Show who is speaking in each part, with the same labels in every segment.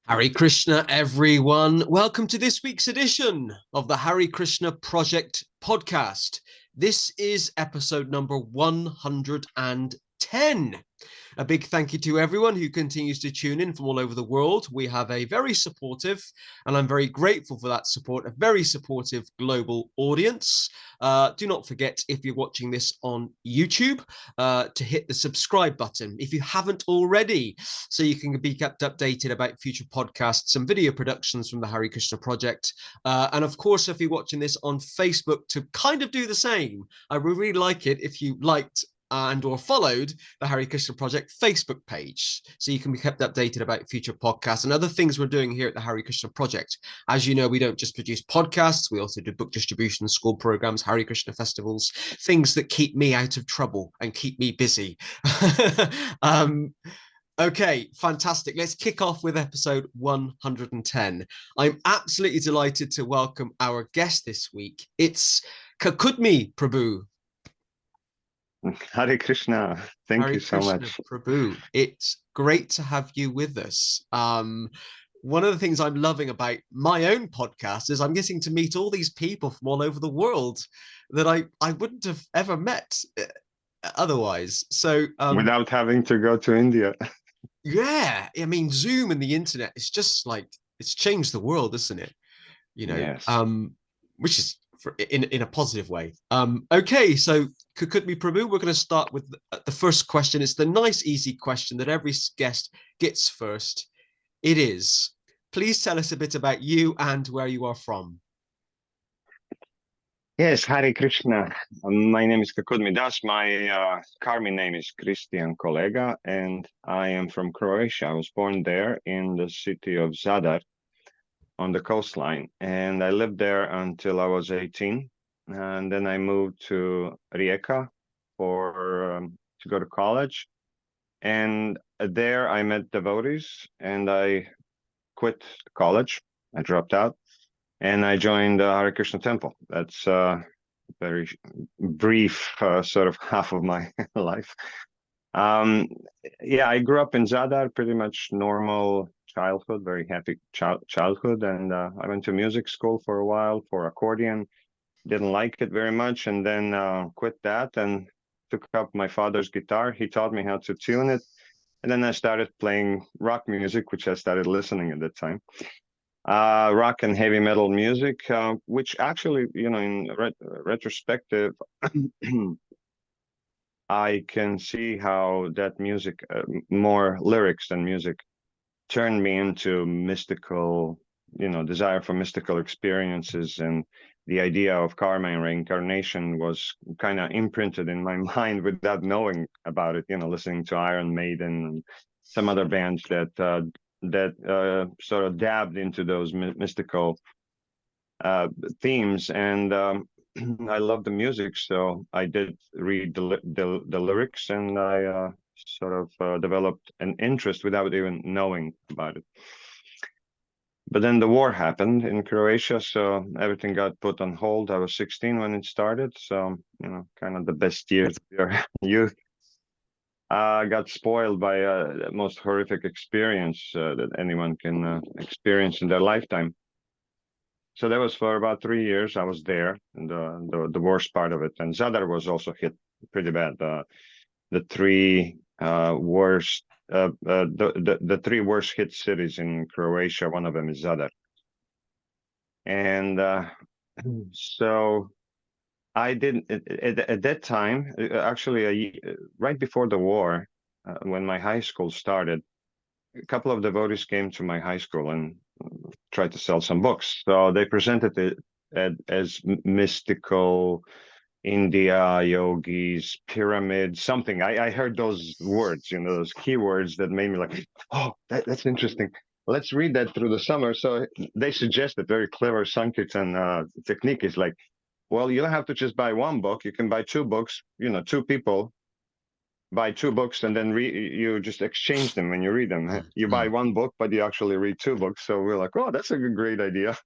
Speaker 1: Hare Krishna, everyone. Welcome to this week's edition of the Hare Krishna Project podcast. This is episode number 110. A big thank you to everyone who continues to tune in from all over the world. We have a very supportive, and I'm very grateful for that support, a very supportive global audience. Do not forget, if you're watching this on YouTube, to hit the subscribe button if you haven't already, so you can be kept updated about future podcasts and video productions from the Hare Krishna Project. And of course, if you're watching this on Facebook, to kind of do the same. I would really like it if you liked and or followed the Hare Krishna Project Facebook page, so you can be kept updated about future podcasts and other things we're doing here at the Hare Krishna Project. As you know, we don't just produce podcasts, we also do book distribution, school programs, Hare Krishna festivals, things that keep me out of trouble and keep me busy. Okay, fantastic. Let's kick off with episode 110. I'm absolutely delighted to welcome our guest this week. It's Kakudmi Prabhu.
Speaker 2: Hare Krishna. Thank
Speaker 1: Hare
Speaker 2: you so
Speaker 1: Krishna
Speaker 2: much.
Speaker 1: Prabhu. It's great to have you with us. One of the things I'm loving about my own podcast is I'm getting to meet all these people from all over the world that I wouldn't have ever met otherwise. So
Speaker 2: Without having to go to India.
Speaker 1: yeah, I mean, Zoom and the internet, it's just like, it's changed the world, isn't it? You know,
Speaker 2: Yes.
Speaker 1: which is in a positive way. Okay, so Kakudmi Prabhu, we're going to start with the first question. It's the nice, easy question that every guest gets first. It is, please tell us a bit about you and where you are from.
Speaker 2: Yes, Hare Krishna. My name is Kakudmi Das. My Karmi name is Christian Kolega, and I am from Croatia. I was born there in the city of Zadar on the coastline, and I lived there until I was 18. And then I moved to Rijeka to go to college. And there I met devotees, and I quit college. I dropped out, and I joined the Hare Krishna temple. That's a very brief sort of half of my life. Yeah, I grew up in Zadar, pretty much normal childhood, very happy childhood. And I went to music school for a while for accordion. Didn't like it very much, and then quit that and took up my father's guitar. He taught me how to tune it. And then I started playing rock music, which I started listening at that time. Rock and heavy metal music, which actually, in retrospective, I can see how that music, more lyrics than music, turned me into mystical, desire for mystical experiences. And the idea of karma and reincarnation was kind of imprinted in my mind without knowing about it, listening to Iron Maiden and some other bands that sort of dabbed into those mystical themes. And I love the music, so I did read the lyrics, and I sort of developed an interest without even knowing about it. But then the war happened in Croatia, so everything got put on hold. I was 16 when it started, so kind of the best years of your youth got spoiled by the most horrific experience that anyone can experience in their lifetime. So that was for about 3 years. I was there, and the worst part of it. And Zadar was also hit pretty bad. The three worst the three worst hit cities in Croatia. One of them is Zadar. And so I didn't at that time. Actually, right before the war, when my high school started, a couple of devotees came to my high school and tried to sell some books. So they presented it as mystical, India, yogis, pyramids, something. I heard those words, those keywords that made me like, oh, that's interesting. Let's read that through the summer. So they suggested very clever Sankirtan technique is like, well, you don't have to just buy one book. You can buy two books, two people buy two books, and then you just exchange them when you read them. You buy one book, but you actually read two books. So we're like, oh, that's a great idea.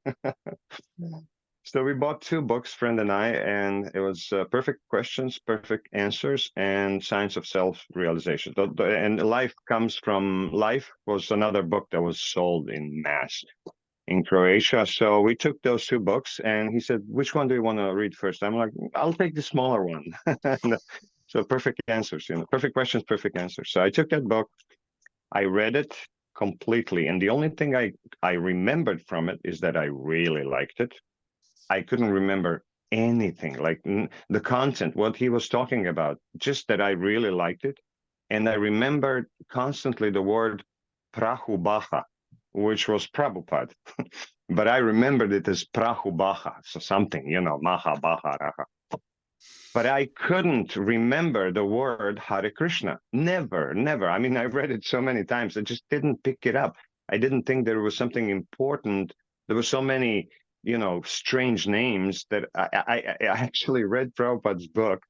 Speaker 2: So we bought 2 books, friend and I, and it was Perfect Questions, Perfect Answers, and Science of Self-Realization. And Life Comes from Life was another book that was sold in mass in Croatia. So we took those 2 books, and he said, "Which one do you want to read first?" I'm like, "I'll take the smaller one." So Perfect Answers, Perfect Questions, Perfect Answers. So I took that book, I read it completely, and the only thing I remembered from it is that I really liked it. I couldn't remember anything, like the content, what he was talking about, just that I really liked it. And I remembered constantly the word Prahubaha, which was Prabhupada. But I remembered it as Prahubaha, so something, Maha, Baha, Raha. But I couldn't remember the word Hare Krishna. Never, never. I mean, I read it so many times, I just didn't pick it up. I didn't think there was something important. There were so many, strange names that I actually read Prabhupada's book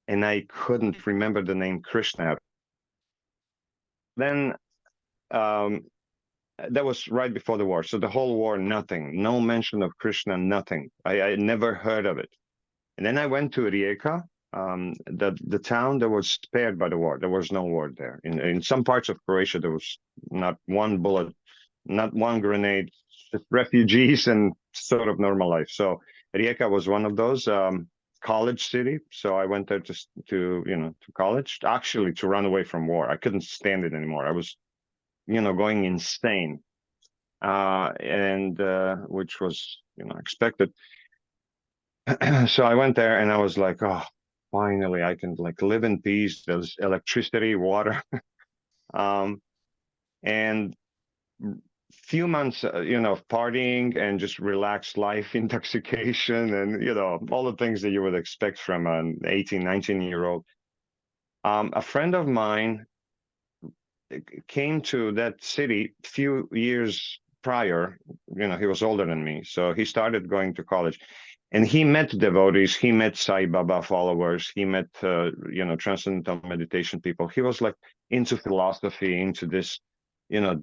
Speaker 2: and I couldn't remember the name Krishna. Then that was right before the war. So the whole war, nothing, no mention of Krishna, nothing. I never heard of it. And then I went to Rijeka, the town that was spared by the war. There was no war there. In some parts of Croatia, there was not one bullet, not one grenade, just refugees and sort of normal life. So Rijeka was one of those, college city. So I went there to college, actually to run away from war. I couldn't stand it anymore. I was, going insane, and which was, expected. So I went there and I was like, oh, finally I can like live in peace. There's electricity, water, and few months, of partying and just relaxed life, intoxication, and all the things that you would expect from an 18, 19-year-old. A friend of mine came to that city a few years prior. He was older than me, so he started going to college. And he met devotees, he met Sai Baba followers, he met, transcendental meditation people. He was like into philosophy, into this,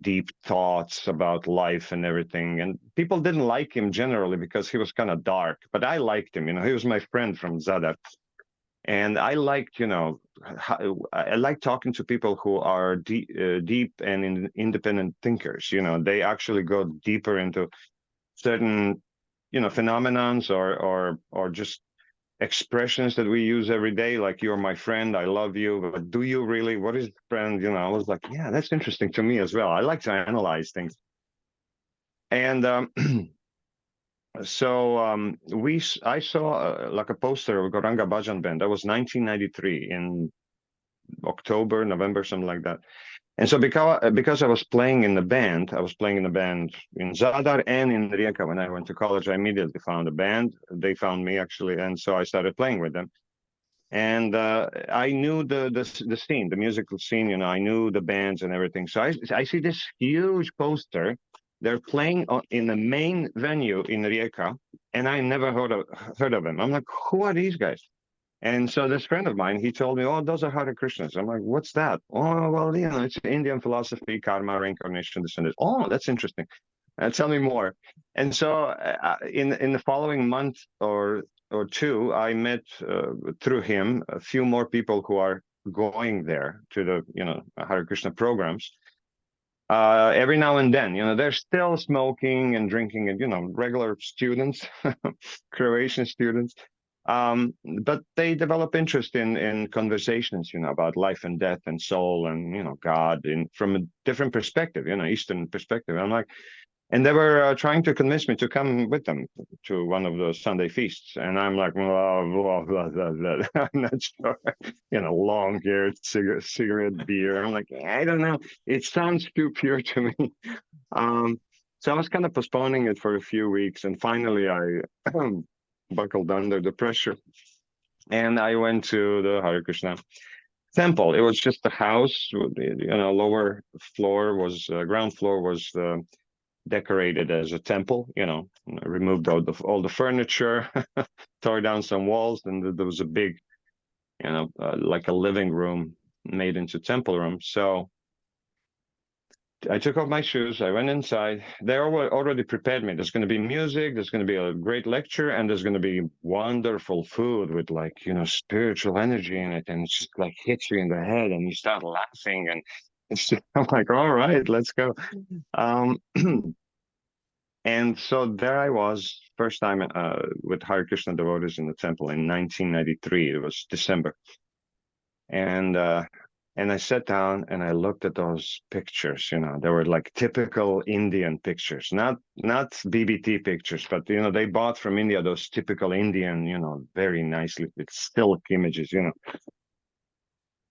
Speaker 2: deep thoughts about life and everything. And people didn't like him generally because he was kind of dark, but I liked him. He was my friend from Zadar. And I liked, I like talking to people who are deep and independent thinkers. They actually go deeper into certain phenomenons or just expressions that we use every day, like "you're my friend, I love you," but do you really? What is friend? I was like, yeah, that's interesting to me as well. I like to analyze things. And so I saw like a poster of Goranga Bhajan Band. That was 1993 in October, November, something like that. And so because I was playing in the band, in Zadar and in Rijeka when I went to college. I immediately found a band. They found me actually, and so I started playing with them. And I knew the scene, the musical scene. I knew the bands and everything. So I see this huge poster. They're playing in the main venue in Rijeka, and I never heard of them. I'm like, who are these guys? And so this friend of mine, he told me, "Oh, those are Hare Krishnas." I'm like, "What's that?" "Oh, well, it's Indian philosophy, karma, reincarnation, this and this." "Oh, that's interesting. Tell me more." And so in the following month or two, I met through him a few more people who are going there to the Hare Krishna programs. Every now and then, they're still smoking and drinking, and regular students, Croatian students. But they develop interest in conversations, about life and death and soul and God from a different perspective, Eastern perspective. I'm like, and they were trying to convince me to come with them to one of the Sunday feasts, and I'm like, blah, blah, blah, blah, blah. I'm not sure, long-haired cigarette beer. I'm like, I don't know. It sounds too pure to me. So I was kind of postponing it for a few weeks, and finally I buckled under the pressure, and I went to the Hare Krishna temple. It was just a house. Lower floor was ground floor was decorated as a temple. Removed all the furniture, tore down some walls, and there was a big, like a living room made into temple room. So I took off my shoes. I went inside. They already prepared me. There's going to be music. There's going to be a great lecture, and there's going to be wonderful food with, like, spiritual energy in it, and it's just like hits you in the head, and you start laughing, and it's just, I'm like, all right, let's go. And so there I was, first time with Hare Krishna devotees in the temple in 1993. It was December, and I sat down and I looked at those pictures. They were like typical Indian pictures, not BBT pictures, but they bought from India those typical Indian, very nicely with silk images,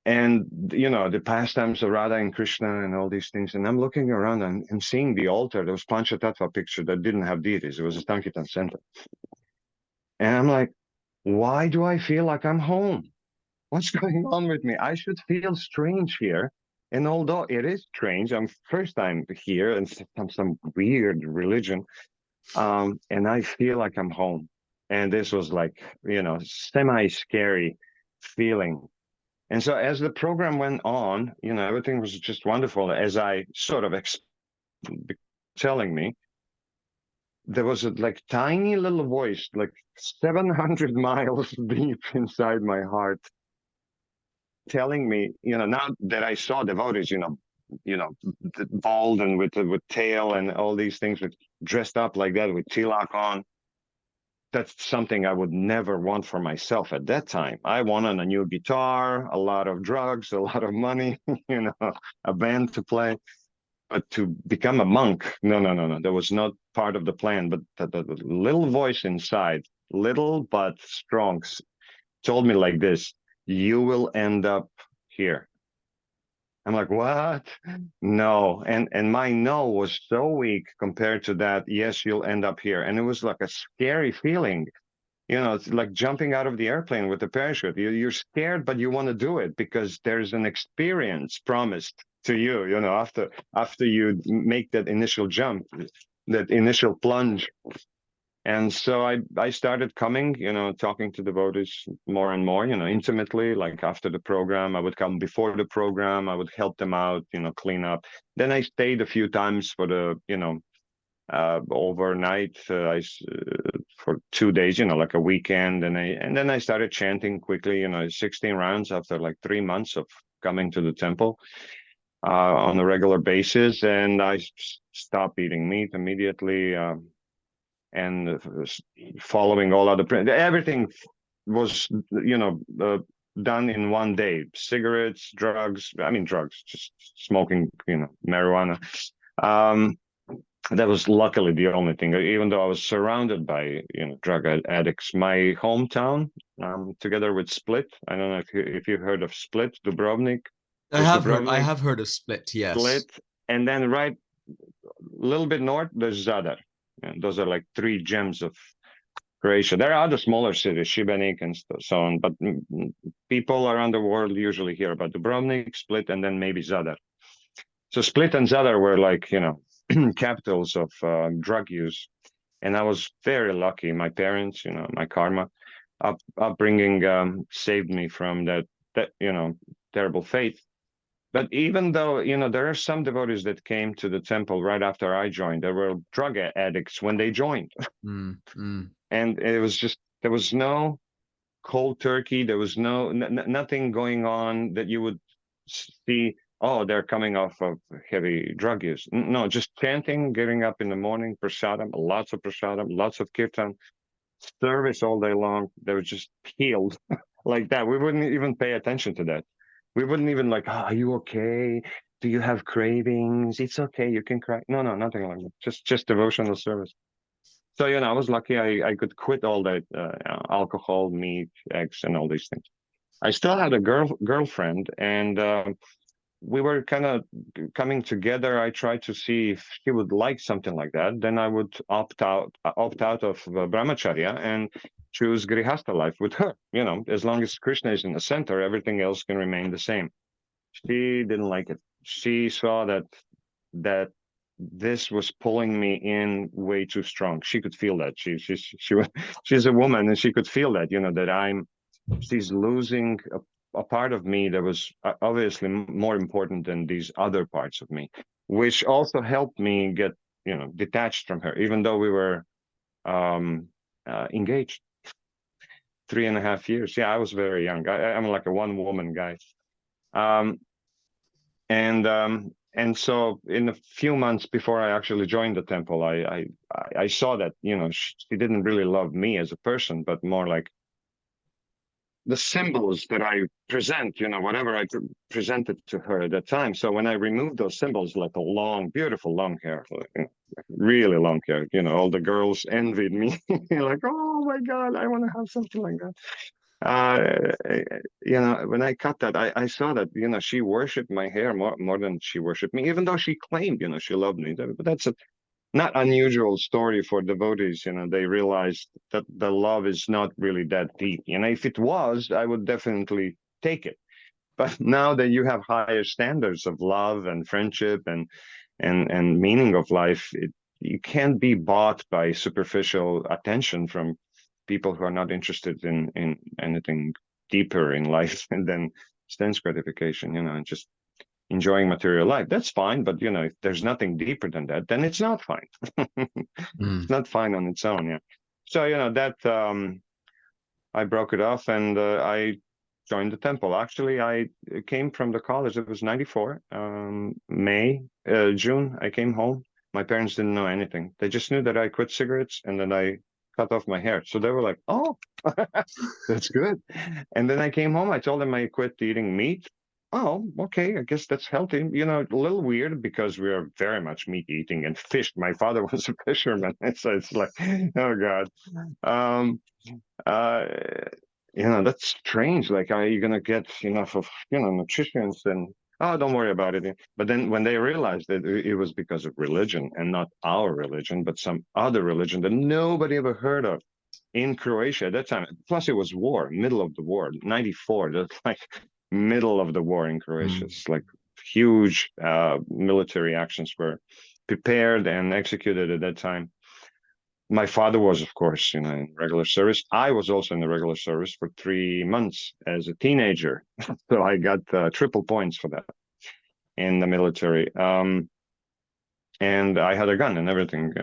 Speaker 2: and the pastimes of Radha and Krishna and all these things. And I'm looking around and I'm seeing the altar. There was Panchatattva picture that didn't have deities. It was a Sankirtan center, and I'm like, why do I feel like I'm home? What's going on with me? I should feel strange here. And although it is strange, I'm first time here and some weird religion, and I feel like I'm home. And this was like, semi-scary feeling. And so as the program went on, everything was just wonderful. As I sort of telling me, there was a like tiny little voice, like 700 miles deep inside my heart, telling me, now that I saw devotees, bald and with tail and all these things, with dressed up like that with tilak on. That's something I would never want for myself at that time. I wanted a new guitar, a lot of drugs, a lot of money, a band to play. But to become a monk, no. That was not part of the plan. But the little voice inside, little but strong, told me like this: you will end up here. I'm like, what? No. And my no was so weak compared to that, yes, you'll end up here. And it was like a scary feeling. It's like jumping out of the airplane with a parachute. You're scared, but you want to do it because there's an experience promised to you, after you make that initial jump, that initial plunge. And so I started coming, talking to devotees more and more, intimately. Like after the program, I would come before the program. I would help them out, clean up. Then I stayed a few times for the, overnight for 2 days, like a weekend. And then I started chanting quickly, 16 rounds after like 3 months of coming to the temple on a regular basis. And I stopped eating meat immediately. And following all other everything was done in 1 day. Cigarettes, drugs, just smoking, marijuana. That was luckily the only thing, even though I was surrounded by drug addicts. My hometown, together with Split, I don't know if you heard of Split, Dubrovnik.
Speaker 1: I have heard of Split, yes.
Speaker 2: Split, and then right a little bit north there's Zadar. And those are like 3 gems of Croatia. There are other smaller cities, Šibenik and so on, but people around the world usually hear about Dubrovnik, Split, and then maybe Zadar. So Split and Zadar were like, capitals of drug use. And I was very lucky. My parents, my karma upbringing saved me from that terrible fate. But even though, there are some devotees that came to the temple right after I joined, there were drug addicts when they joined. And it was just, there was no cold turkey. There was nothing going on that you would see, oh, they're coming off of heavy drug use. No, just chanting, getting up in the morning, prasadam, lots of prasadam, lots of kirtan, service all day long. They were just healed like that. We wouldn't even pay attention to that. We wouldn't even like, are you okay? Do you have cravings? It's okay. You can cry. No, nothing like that. Just devotional service. So, I was lucky I could quit all that alcohol, meat, eggs, and all these things. I still had a girlfriend, and we were kind of coming together. I tried to see if she would like something like that. Then I would opt out of brahmacharya and choose grihastha life with her. As long as Krishna is in the center, everything else can remain the same. She didn't like it. She saw that this was pulling me in way too strong. She could feel that. She's a woman, and she could feel that. That she's losing a part of me that was obviously more important than these other parts of me. which also helped me get, detached from her, even though we were engaged 3.5 years. Yeah, I was very young. I'm like a one-woman guy. And so in a few months before I actually joined the temple, I saw that, she didn't really love me as a person, but more like the symbols that I present, whatever I presented to her at that time. So when I removed those symbols, like a long, beautiful long hair, really long hair, all the girls envied me. Like, oh my God, I want to have something like that. When I cut that, I saw that, she worshipped my hair more than she worshipped me, even though she claimed, she loved me. But that's a not unusual story for devotees. They realized that the love is not really that deep. If it was, I would definitely take it. But now that you have higher standards of love and friendship and meaning of life, you can't be bought by superficial attention from people who are not interested in anything deeper in life and then sense gratification, and just enjoying material life. That's fine, but if there's nothing deeper than that, then it's not fine. It's not fine on its own. Yeah. So that I broke it off, and I joined the temple. Actually, I came from the college. It was 94, June. I came home. My parents didn't know anything. They just knew that I quit cigarettes and then I cut off my hair. So they were like, "Oh, that's good." And then I came home. I told them I quit eating meat. Oh, okay. I guess that's healthy. A little weird because we are very much meat eating and fish. My father was a fisherman, so it's like, oh God. Uh, that's strange. Like, are you gonna get enough of nutrients? And oh, don't worry about it. But then when they realized that it was because of religion and not our religion, but some other religion that nobody ever heard of in Croatia at that time. Plus, it was war, middle of the war, 94. That's like middle of the war in Croatia. It's like huge military actions were prepared and executed at that time. My father was, of course, in regular service. I was also in the regular service for 3 months as a teenager. So I got triple points for that in the military. And I had a gun and everything.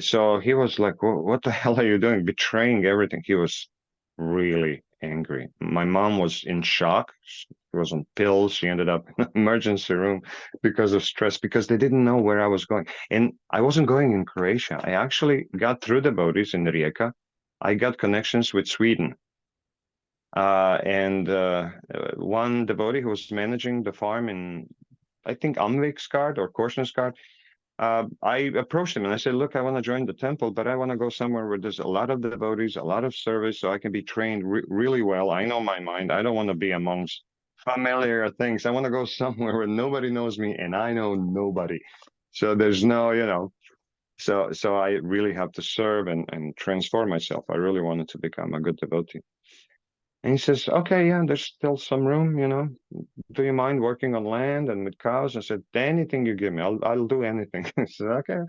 Speaker 2: So he was like, what the hell are you doing? Betraying everything. He was really angry. My mom was in shock. She was on pills. She ended up in the emergency room because of stress, because they didn't know where I was going. And I wasn't going in Croatia. I actually got through the devotees in Rijeka. I got connections with Sweden. And one devotee who was managing the farm in, I think, Amviksgard or Korsnäsgard, I approached him and I said, look, I want to join the temple, but I want to go somewhere where there's a lot of devotees, a lot of service, so I can be trained really well. I know my mind. I don't want to be amongst familiar things. I want to go somewhere where nobody knows me and I know nobody. So there's no, so I really have to serve and transform myself. I really wanted to become a good devotee. And he says, okay, yeah, there's still some room, do you mind working on land and with cows? I said, anything you give me, I'll do anything. I said, okay,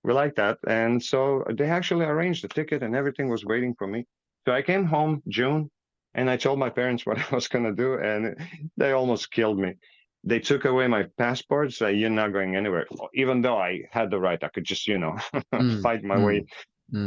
Speaker 2: we like that. And so they actually arranged the ticket and everything was waiting for me. So I came home June and I told my parents what I was going to do, and they almost killed me. They took away my passport, so you're not going anywhere. Even though I had the right, I could just, fight my way,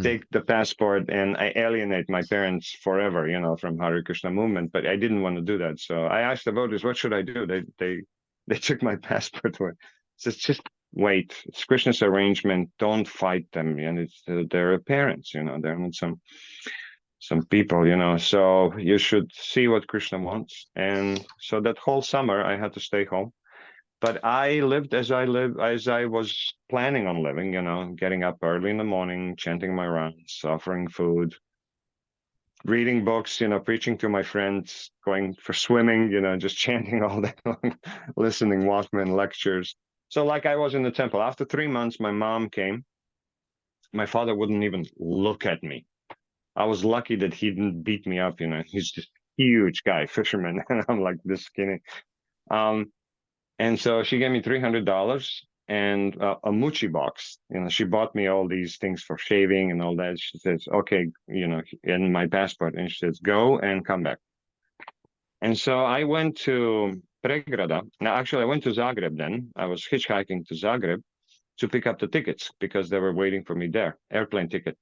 Speaker 2: take the passport, and I alienate my parents forever, from Hare Krishna movement. But I didn't want to do that. So I asked the voters, what should I do? They took my passport away. So it's just wait. It's Krishna's arrangement. Don't fight them. And it's their parents, they're not some people, so you should see what Krishna wants. And so that whole summer I had to stay home. But I lived as I was planning on living, getting up early in the morning, chanting my rounds, offering food, reading books, preaching to my friends, going for swimming, just chanting all day long, listening Walkman lectures. So like I was in the temple. After 3 months, my mom came. My father wouldn't even look at me. I was lucky that he didn't beat me up, he's just huge guy, fisherman, and I'm like this skinny. And so she gave me $300 and a Muchi box. She bought me all these things for shaving and all that. She says, okay, in my passport. And she says, go and come back. And so I went to Pregrada. Now, actually, I went to Zagreb then. I was hitchhiking to Zagreb to pick up the tickets because they were waiting for me there, airplane ticket.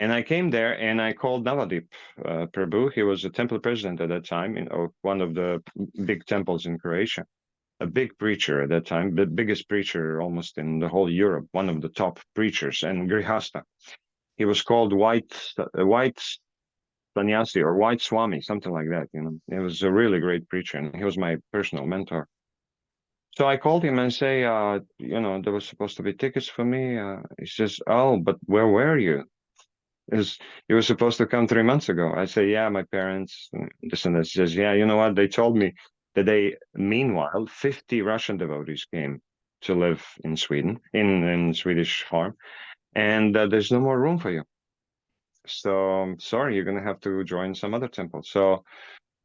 Speaker 2: And I came there and I called Navadip Prabhu. He was a temple president at that time in one of the big temples in Croatia, a big preacher at that time, the biggest preacher almost in the whole Europe, one of the top preachers, and Grihasta. He was called White Sannyasi or White Swami, something like that. He was a really great preacher, and he was my personal mentor. So I called him and say, there was supposed to be tickets for me. He says, "Oh, but where were you?" You were supposed to come 3 months ago. I say, "Yeah, my parents, this and that." He says, "Yeah, you know what? They told me that meanwhile, 50 Russian devotees came to live in Sweden, in Swedish farm, and there's no more room for you. So sorry, you're gonna have to join some other temple." So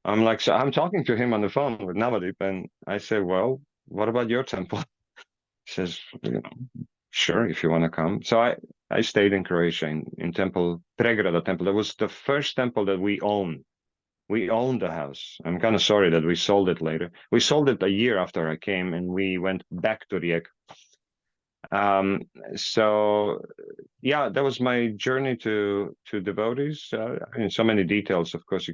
Speaker 2: I'm talking to him on the phone with Navadip, and I say, "Well, what about your temple?" He says, "Sure, if you want to come." So I stayed in Croatia in temple, Pregrada temple. That was the first temple that we owned. We owned the house. I'm kind of sorry that we sold it later. We sold it a year after I came, and we went back to Rijeka. So yeah, that was my journey to devotees. So many details. Of course,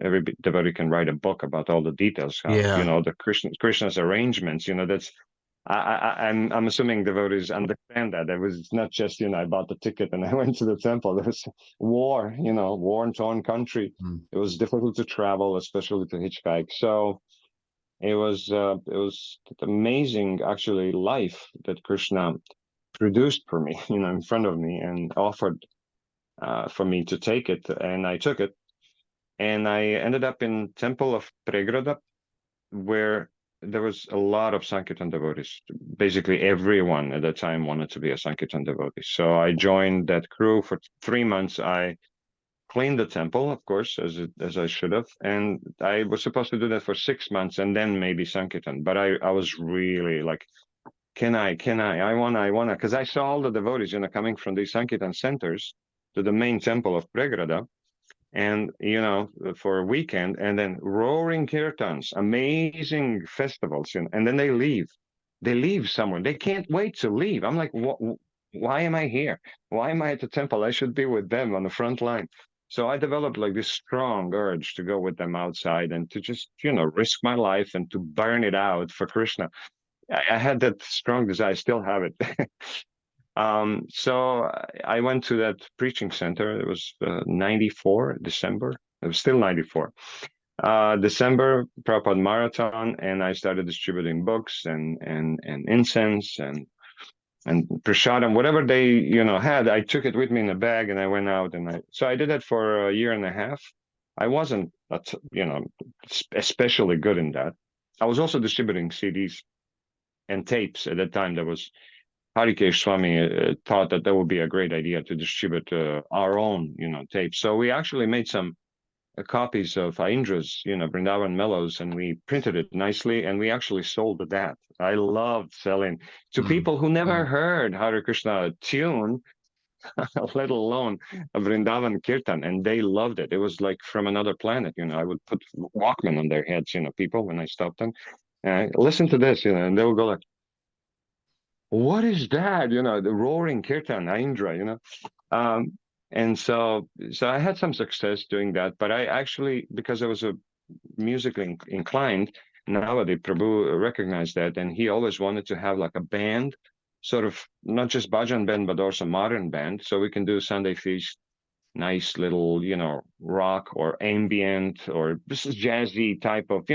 Speaker 2: every devotee can write a book about all the details. How the Krishna's arrangements. That's I'm assuming devotees understand that. It was not just I bought the ticket and I went to the temple. There was war. War and torn country. It was difficult to travel, especially to hitchhike. So it was amazing actually life that Krishna produced for me, in front of me and offered for me to take it, and I took it, and I ended up in Temple of Pregrada, where there was a lot of Sankirtan devotees. Basically, everyone at that time wanted to be a Sankirtan devotee. So I joined that crew for 3 months. I cleaned the temple, of course, as I should have, and I was supposed to do that for 6 months and then maybe Sankirtan. But I was really like, I wanna, because I saw all the devotees, coming from these Sankirtan centers to the main temple of Pregrada, and for a weekend, and then roaring kirtans, amazing festivals, and then they leave somewhere. They can't wait to leave. I'm like, why am I here? Why am I at the temple? I should be with them on the front line. So I developed like this strong urge to go with them outside and to just, risk my life and to burn it out for Krishna. I had that strong desire. I still have it. So I went to that preaching center. It was 94, December. It was still 94. December, Prabhupada Marathon, and I started distributing books and incense and prasadam, whatever they had. I took it with me in a bag, and I went out, and so I did that for a year and a half. I wasn't especially good in that. I was also distributing CDs and tapes at that time. There was Hare Swami thought that would be a great idea to distribute our own, tapes. So we actually made some copies of Aindra's, Vrindavan Mellows, and we printed it nicely, and we actually sold that. I loved selling to people who never heard Hare Krishna tune, let alone a Vrindavan Kirtan, and they loved it. It was like from another planet, I would put Walkman on their heads, people, when I stopped them. Listen to this, and they would go like, "What is that?" The roaring kirtan, Indra, and so I had some success doing that, but I actually, because I was a musically inclined, Navadip Prabhu recognized that, and he always wanted to have like a band, sort of not just bhajan band, but also modern band, so we can do Sunday feast, nice little, rock or ambient, or this is jazzy type of,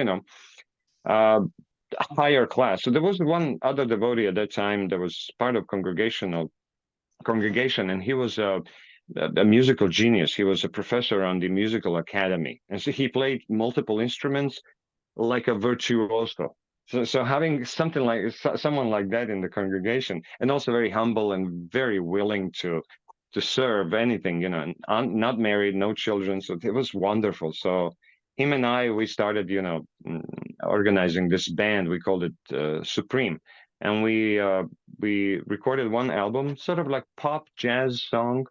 Speaker 2: higher class. So there was one other devotee at that time that was part of congregation, and he was a musical genius. He was a professor on the musical academy, and so he played multiple instruments like a virtuoso. So having someone like that in the congregation, and also very humble and very willing to serve anything, not married, no children. So it was wonderful. So him and I, we started, organizing this band. We called it Supreme, and we recorded one album, sort of like pop jazz songs,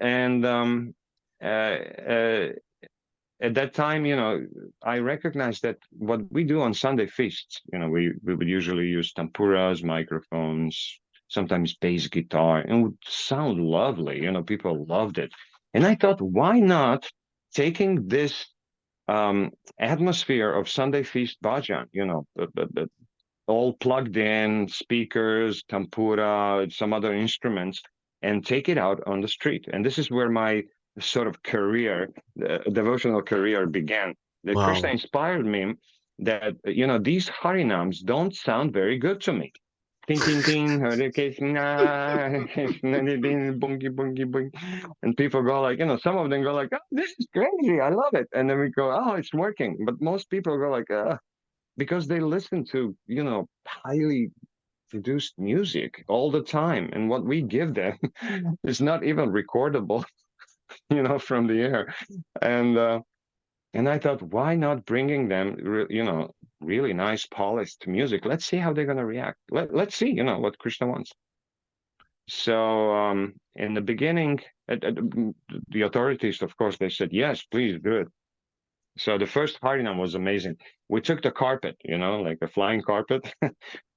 Speaker 2: and at that time, I recognized that what we do on Sunday feasts, we would usually use tampuras, microphones, sometimes bass guitar, and it would sound lovely. People loved it. And I thought, why not taking this atmosphere of Sunday feast bhajan, all plugged in speakers, tampura, some other instruments, and take it out on the street. And this is where my sort of career, devotional career began. That Krishna
Speaker 1: Wow.
Speaker 2: inspired me that, these Harinams don't sound very good to me. Ting, ting, ting, Hare Krishna, bungy, bungy, bungy. And people go like, some of them go like, oh, this is crazy. I love it. And then we go, oh, it's working. But most people go like, because they listen to, highly produced music all the time. And what we give them is not even recordable, from the air. And I thought, why not bringing them, really nice, polished music? Let's see how they're going to react. Let's see, what Krishna wants. So in the beginning, the authorities, of course, they said, yes, please do it. So the first Harinam was amazing. We took the carpet, like a flying carpet.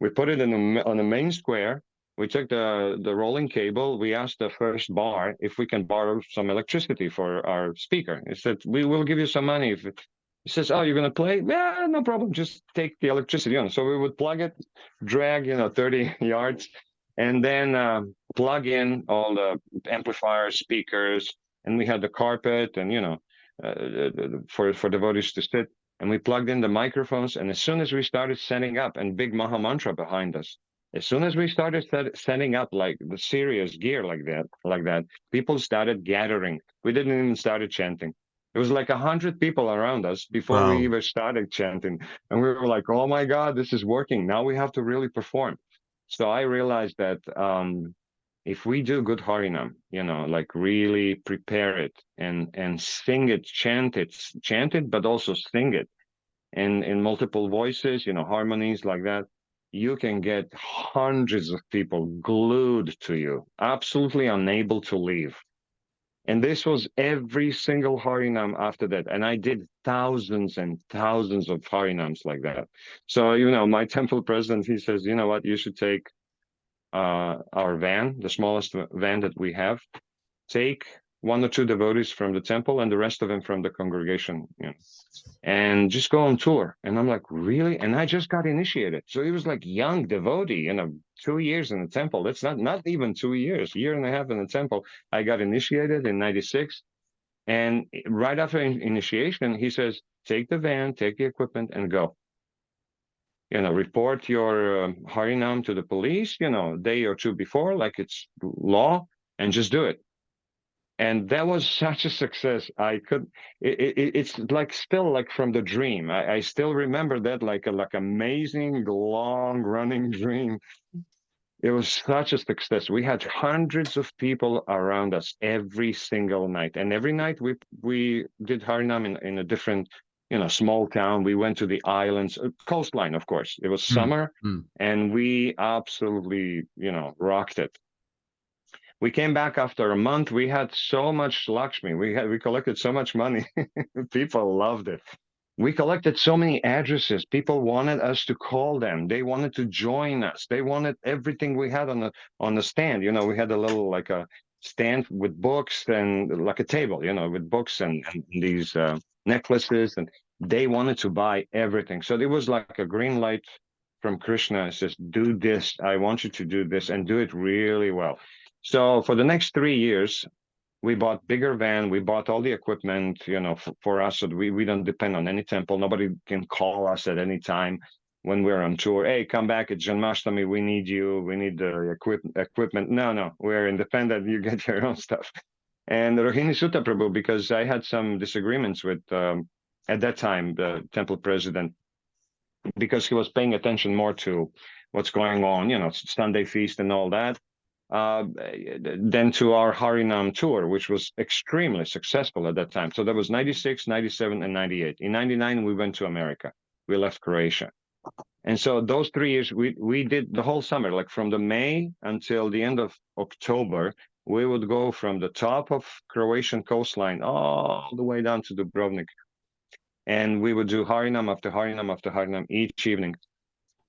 Speaker 2: We put it on the main square. We took the rolling cable. We asked the first bar if we can borrow some electricity for our speaker. He said, we will give you some money. He says, oh, you're going to play? Yeah, no problem. Just take the electricity on. So we would plug it, drag, 30 yards, and then plug in all the amplifiers, speakers, and we had the carpet and, for devotees to sit. And we plugged in the microphones. And as soon as we started setting up, and big Maha Mantra behind us, as soon as we started setting up like the serious gear like that, people started gathering. We didn't even started chanting. It was like 100 people around us before we
Speaker 1: Wow.
Speaker 2: even started chanting. And we were like, oh my God, this is working. Now we have to really perform. So I realized that if we do good Harinam, like really prepare it and sing it, chant it, but also sing it, and in multiple voices, harmonies like that, you can get hundreds of people glued to you, absolutely unable to leave. And this was every single Harinam after that. And I did thousands and thousands of Harinams like that. So, my temple president, he says, you know what, you should take our van, the smallest van that we have, take one or two devotees from the temple and the rest of them from the congregation, and just go on tour. And I'm like, really? And I just got initiated. So he was like young devotee, 2 years in the temple. That's not even 2 years, year and a half in the temple. I got initiated in 96. And right after initiation, he says, take the van, take the equipment and go. Report your Harinam to the police, day or two before, like it's law, and just do it. And that was such a success. It's like still like from the dream. I still remember that like amazing, long running dream. It was such a success. We had hundreds of people around us every single night. And every night we did Harinam in a different, small town. We went to the islands, coastline, of course. It was
Speaker 1: Mm,
Speaker 2: summer
Speaker 1: mm.
Speaker 2: and we absolutely, rocked it. We came back after a month. We had so much Lakshmi. We collected so much money. People loved it. We collected so many addresses. People wanted us to call them. They wanted to join us. They wanted everything we had on the stand. We had a little like a stand with books and like a table, with books and these necklaces, and they wanted to buy everything. So it was like a green light from Krishna. It says, do this. I want you to do this and do it really well. So for the next 3 years, we bought bigger van. We bought all the equipment, for us, so that we don't depend on any temple. Nobody can call us at any time when we're on tour. Hey, come back at Janmashtami. We need you. We need the equipment. No, we're independent. You get your own stuff. And Rohini Sutta Prabhu, because I had some disagreements with, at that time, the temple president, because he was paying attention more to what's going on, Sunday feast and all that, than to our Harinam tour, which was extremely successful at that time. So that was 96, 97, and 98. In 99, we went to America. We left Croatia. And so those 3 years, we did the whole summer, like from the May until the end of October, we would go from the top of Croatian coastline all the way down to Dubrovnik, and we would do Harinam after Harinam after Harinam each evening.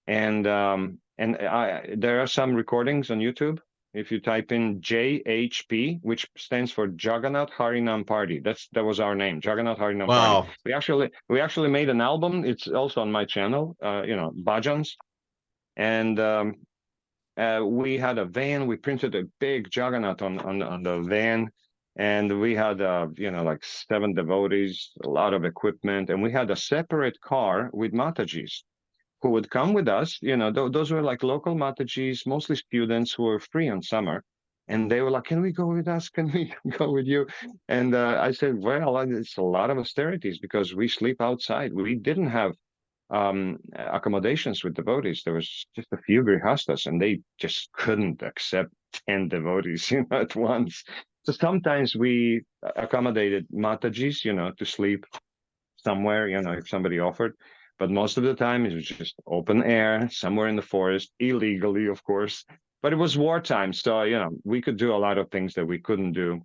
Speaker 2: And there are some recordings on YouTube. If you type in JHP, which stands for Jagannath Harinam Party, that was our name, Jagannath Harinam Party.
Speaker 1: Wow.
Speaker 2: We actually made an album. It's also on my channel, bhajans. And we had a van. We printed a big Jagannath on the van, and we had like 7 devotees, a lot of equipment, and we had a separate car with Matajis who would come with us. Those were like local Matajis, mostly students who were free on summer. And they were like, can we go with us? Can we go with you? And I said, well, it's a lot of austerities because we sleep outside. We didn't have accommodations with devotees. There was just a few grihastas, and they just couldn't accept 10 devotees, at once. So sometimes we accommodated Matajis, to sleep somewhere, if somebody offered. But most of the time it was just open air, somewhere in the forest, illegally, of course. But it was wartime, so we could do a lot of things that we couldn't do.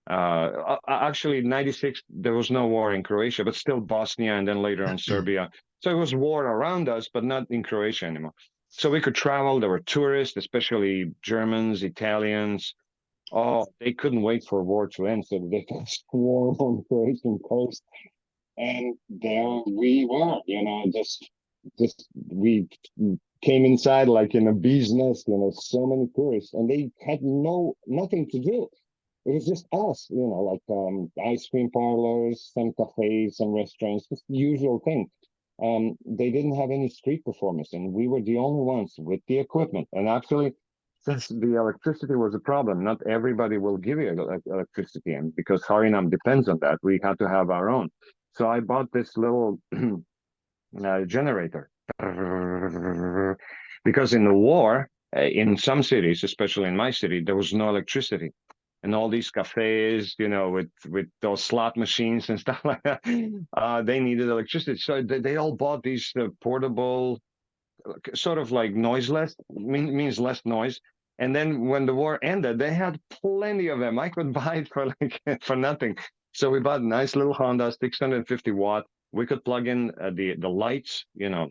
Speaker 2: Actually, 96, there was no war in Croatia, but still Bosnia, and then later on Serbia. So it was war around us, but not in Croatia anymore. So we could travel. There were tourists, especially Germans, Italians. Oh, they couldn't wait for war to end, so they could swarm on the Croatian coast. And there we were, just we came inside like in a bee's nest, so many tourists, and they had nothing to do. It was just us, like ice cream parlors, some cafes, some restaurants, just the usual thing. They didn't have any street performers, and we were the only ones with the equipment. And actually, since the electricity was a problem, not everybody will give you electricity, and because Harinam depends on that, we had to have our own. So I bought this little generator because in the war, in some cities, especially in my city, there was no electricity, and all these cafes, with those slot machines and stuff like that, they needed electricity. So they all bought these portable, sort of like noiseless, means less noise. And then when the war ended, they had plenty of them. I could buy it for for nothing. So we bought a nice little Honda, 650 watt. We could plug in the lights,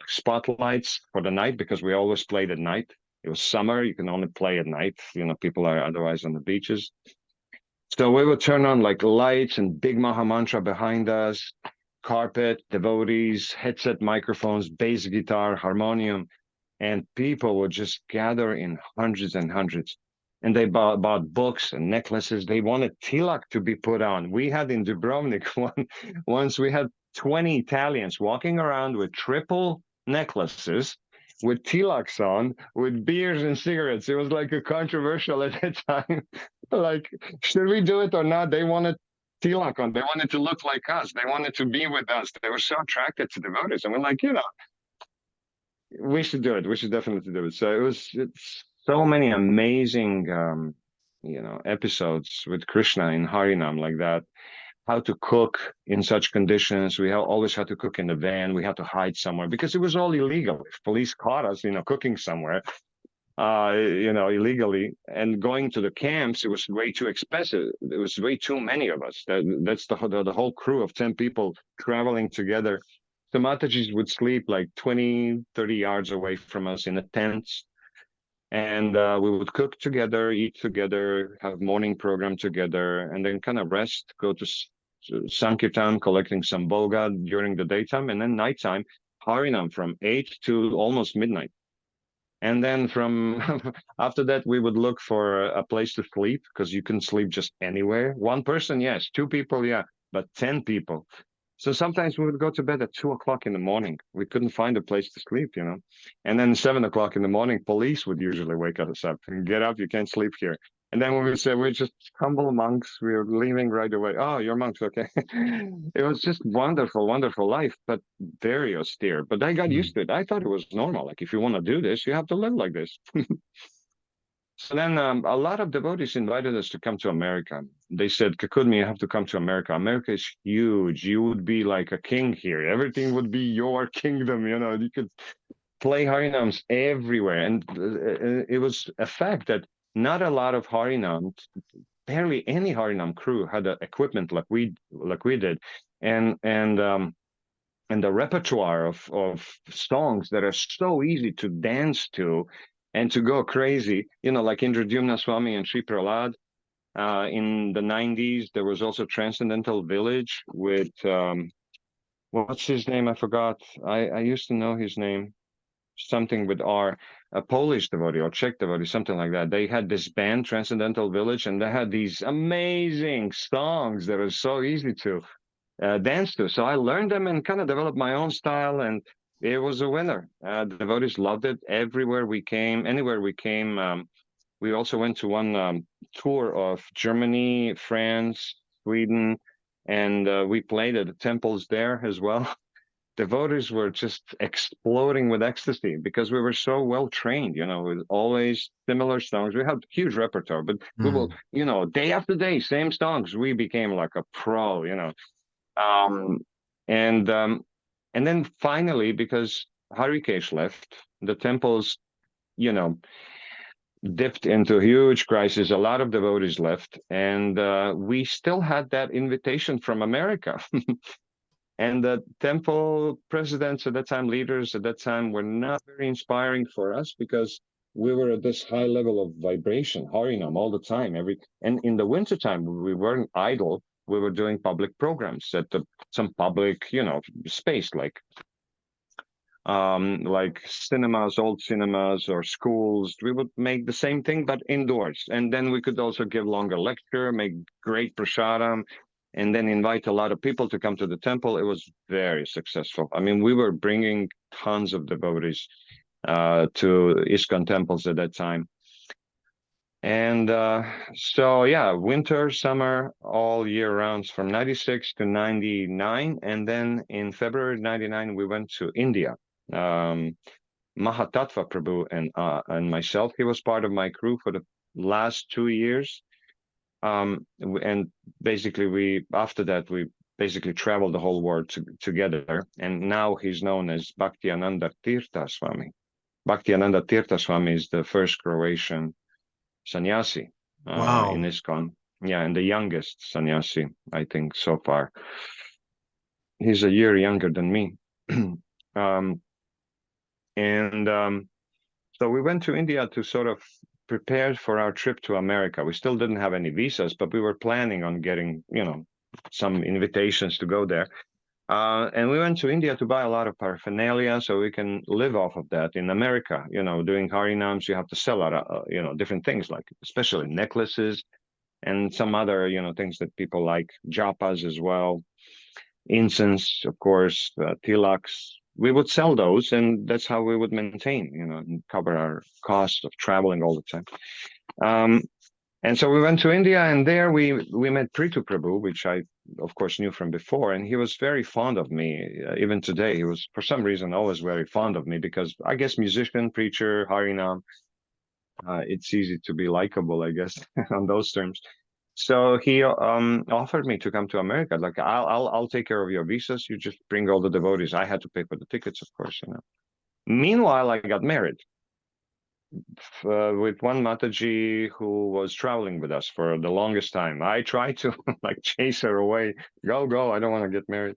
Speaker 2: spotlights for the night, because we always played at night. It was summer. You can only play at night. People are otherwise on the beaches. So we would turn on like lights and big Maha Mantra behind us, carpet, devotees, headset microphones, bass guitar, harmonium, and people would just gather in hundreds and hundreds. And they bought books and necklaces. They wanted tilak to be put on. We had in Dubrovnik once we had 20 Italians walking around with triple necklaces, with tilaks on, with beers and cigarettes. It was like a controversial at that time. Like, should we do it or not? They wanted tilak on. They wanted to look like us. They wanted to be with us. They were so attracted to devotees. And we're like, we should do it. We should definitely do it. So it's so many amazing, episodes with Krishna in Harinam like that. How to cook in such conditions. We always had to cook in the van. We had to hide somewhere because it was all illegal. If police caught us, cooking somewhere, illegally, and going to the camps, it was way too expensive. It was way too many of us. That's the whole crew of 10 people traveling together. The Matajis would sleep like 20, 30 yards away from us in the tents. And we would cook together, eat together, have morning program together, and then kind of rest, go to Sankirtan, collecting some boga during the daytime, and then nighttime, Harinam from 8 to almost midnight. And then from after that, we would look for a place to sleep, because you can sleep just anywhere. One person, yes. 2 people, yeah. But 10 people. So sometimes we would go to bed at 2:00 in the morning. We couldn't find a place to sleep, And then 7:00 in the morning, police would usually wake us up and get up. You can't sleep here. And then when we said we're just humble monks, we're leaving right away. Oh, you're monks, okay. It was just wonderful, wonderful life, but very austere. But I got used to it. I thought it was normal. Like, if you want to do this, you have to live like this. So then a lot of devotees invited us to come to America. They said, Kakudmi, you have to come to America. America is huge. You would be like a king here. Everything would be your kingdom. You could play Harinams everywhere. And it was a fact that not a lot of Harinam, barely any Harinam crew had equipment like we did. And and the repertoire of songs that are so easy to dance to and to go crazy, like Indradyumna Swami and Sri Prahlad. In the 90s, there was also Transcendental Village with, what's his name? I forgot. I used to know his name. Something with R, a Polish devotee or Czech devotee, something like that. They had this band, Transcendental Village, and they had these amazing songs that are so easy to dance to. So I learned them and kind of developed my own style, and it was a winner. Devotees loved it everywhere we came, anywhere we came. We also went to one tour of Germany, France, Sweden, and we played at the temples there as well. Devotees were just exploding with ecstasy because we were so well trained, with always similar songs. We had huge repertoire, but we will, day after day, same songs. We became like a pro, um, and um, and then finally, because Harikesh left, the temples, dipped into a huge crisis. A lot of devotees left, and we still had that invitation from America. And the temple presidents at that time, leaders at that time, were not very inspiring for us because we were at this high level of vibration, Harinam, all the time. And in the wintertime, we weren't idle. We were doing public programs at some public, space like cinemas, old cinemas or schools. We would make the same thing, but indoors. And then we could also give longer lecture, make great prasadam, and then invite a lot of people to come to the temple. It was very successful. I mean, we were bringing tons of devotees to ISKCON temples at that time. And so, yeah, winter, summer, all year rounds from 96 to 99. And then in February 99, we went to India. Mahatattva Prabhu and myself, he was part of my crew for the last 2 years. And basically after that, we basically traveled the whole world together. And now he's known as Bhaktiananda Tirtha Swami. Bhaktiananda Tirtha Swami is the first Croatian sannyasi in ISKCON. Yeah, and the youngest sannyasi, I think, so far. He's a year younger than me. So we went to India to sort of prepare for our trip to America. We still didn't have any visas, but we were planning on getting, some invitations to go there. And we went to India to buy a lot of paraphernalia so we can live off of that. In America, doing Harinams, you have to sell a lot, different things, like especially necklaces and some other, things that people like, japas as well, incense, of course, tilaks. We would sell those, and that's how we would maintain, and cover our costs of traveling all the time. And so we went to India, and there we met Prithu Prabhu, which I, of course, knew from before. And he was very fond of me. Even today, he was, for some reason, always very fond of me because I guess musician, preacher, Harinam, it's easy to be likable, I guess, on those terms. So he offered me to come to America. Like, I'll take care of your visas. You just bring all the devotees. I had to pay for the tickets, of course. Meanwhile, I got married with one Mataji who was traveling with us for the longest time. I tried to like chase her away. Go! I don't want to get married.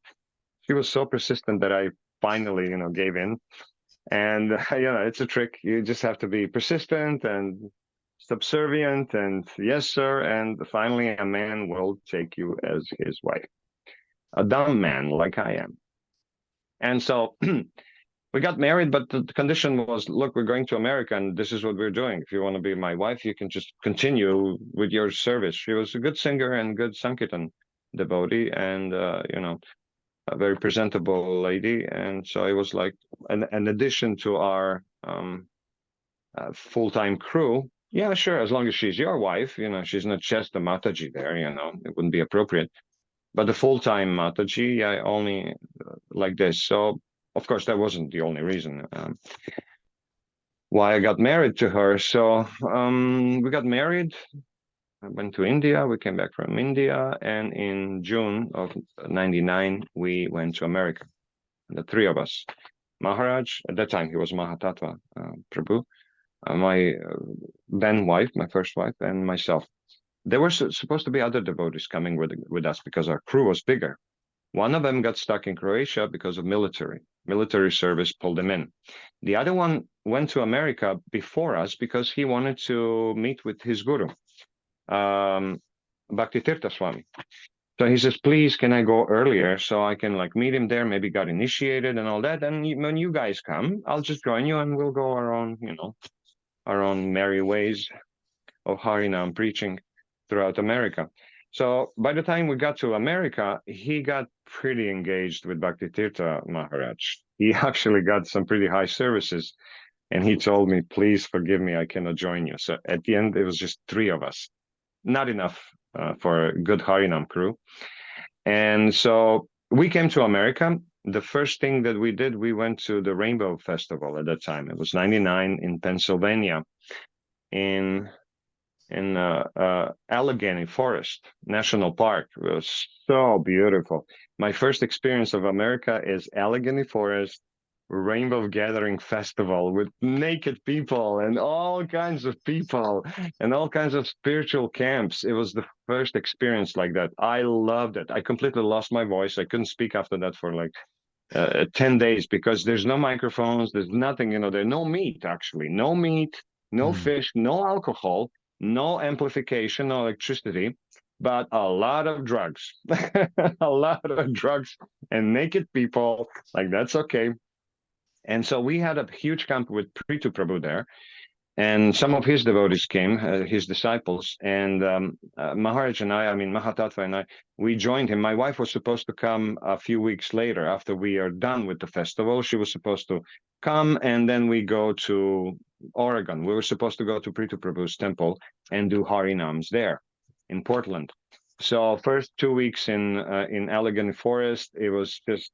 Speaker 2: She was so persistent that I finally, gave in. And it's a trick. You just have to be persistent and subservient, and yes, sir. And finally, a man will take you as his wife. A dumb man like I am. And so we got married, but the condition was, look, we're going to America, and this is what we're doing. If you want to be my wife, you can just continue with your service. She was a good singer and good Sankirtan devotee, and a very presentable lady. And so it was like an addition to our full-time crew. Yeah, sure, as long as she's your wife, she's not just a Mataji there, it wouldn't be appropriate. But the full-time Mataji, I only like this. So, of course, that wasn't the only reason why I got married to her. So we got married. I went to India. We came back from India. And in June of 99, we went to America. The three of us. Maharaj, at that time, he was Mahatattva Prabhu. My then wife, my first wife, and myself. There were supposed to be other devotees coming with us because our crew was bigger. One of them got stuck in Croatia because of military service pulled him in. The other one went to America before us because he wanted to meet with his guru, Bhakti Tirtha Swami. So he says, please, can I go earlier so I can like meet him there, maybe got initiated and all that. And when you guys come, I'll just join you and we'll go our own, our own merry ways of Harinam preaching throughout America. So by the time we got to America, he got pretty engaged with Bhakti Tirtha Maharaj. He actually got some pretty high services. And he told me, please forgive me, I cannot join you. So at the end, it was just 3 of us. Not enough for a good Harinam crew. And so we came to America. The first thing that we did, we went to the Rainbow Festival at that time. It was 99 in Pennsylvania, in Allegheny Forest National Park. It was so beautiful. My first experience of America is Allegheny Forest Rainbow Gathering Festival with naked people and all kinds of people and all kinds of spiritual camps. It was the first experience like that. I loved it. I completely lost my voice. I couldn't speak after that for like 10 days because there's no microphones, there's nothing, there's no meat, actually. No meat, no fish, no alcohol, no amplification, no electricity, but a lot of drugs. A lot of drugs and naked people. Like, that's okay. And so we had a huge camp with Prithu Prabhu there, and some of his devotees came, his disciples, and Maharaj and I mean, Mahatattva and I, we joined him. My wife was supposed to come a few weeks later after we are done with the festival. She was supposed to come, and then we go to Oregon. We were supposed to go to Prithu Prabhu's temple and do Harinams there in Portland. So first 2 weeks in Allegheny Forest, it was just...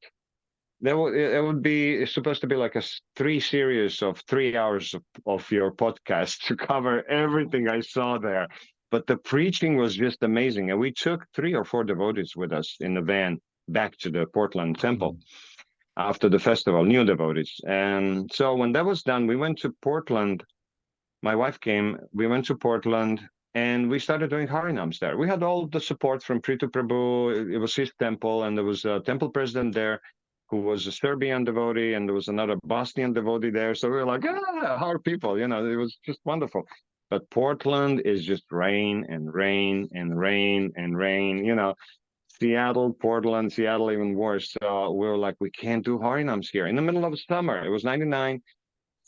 Speaker 2: It would be supposed to be like a 3 series of 3 hours of your podcast to cover everything I saw there. But the preaching was just amazing. And we took 3 or 4 devotees with us in the van back to the Portland temple after the festival, new devotees. And so when that was done, we went to Portland. My wife came, we went to Portland, and we started doing Harinams there. We had all the support from Prithu Prabhu. It was his temple, and there was a temple president there who was a Serbian devotee, and there was another Bosnian devotee there. So we were like, our people, it was just wonderful. But Portland is just rain and rain and rain and rain, Seattle, Portland, Seattle even worse. So we were like, we can't do Harinams here. In the middle of summer, it was 99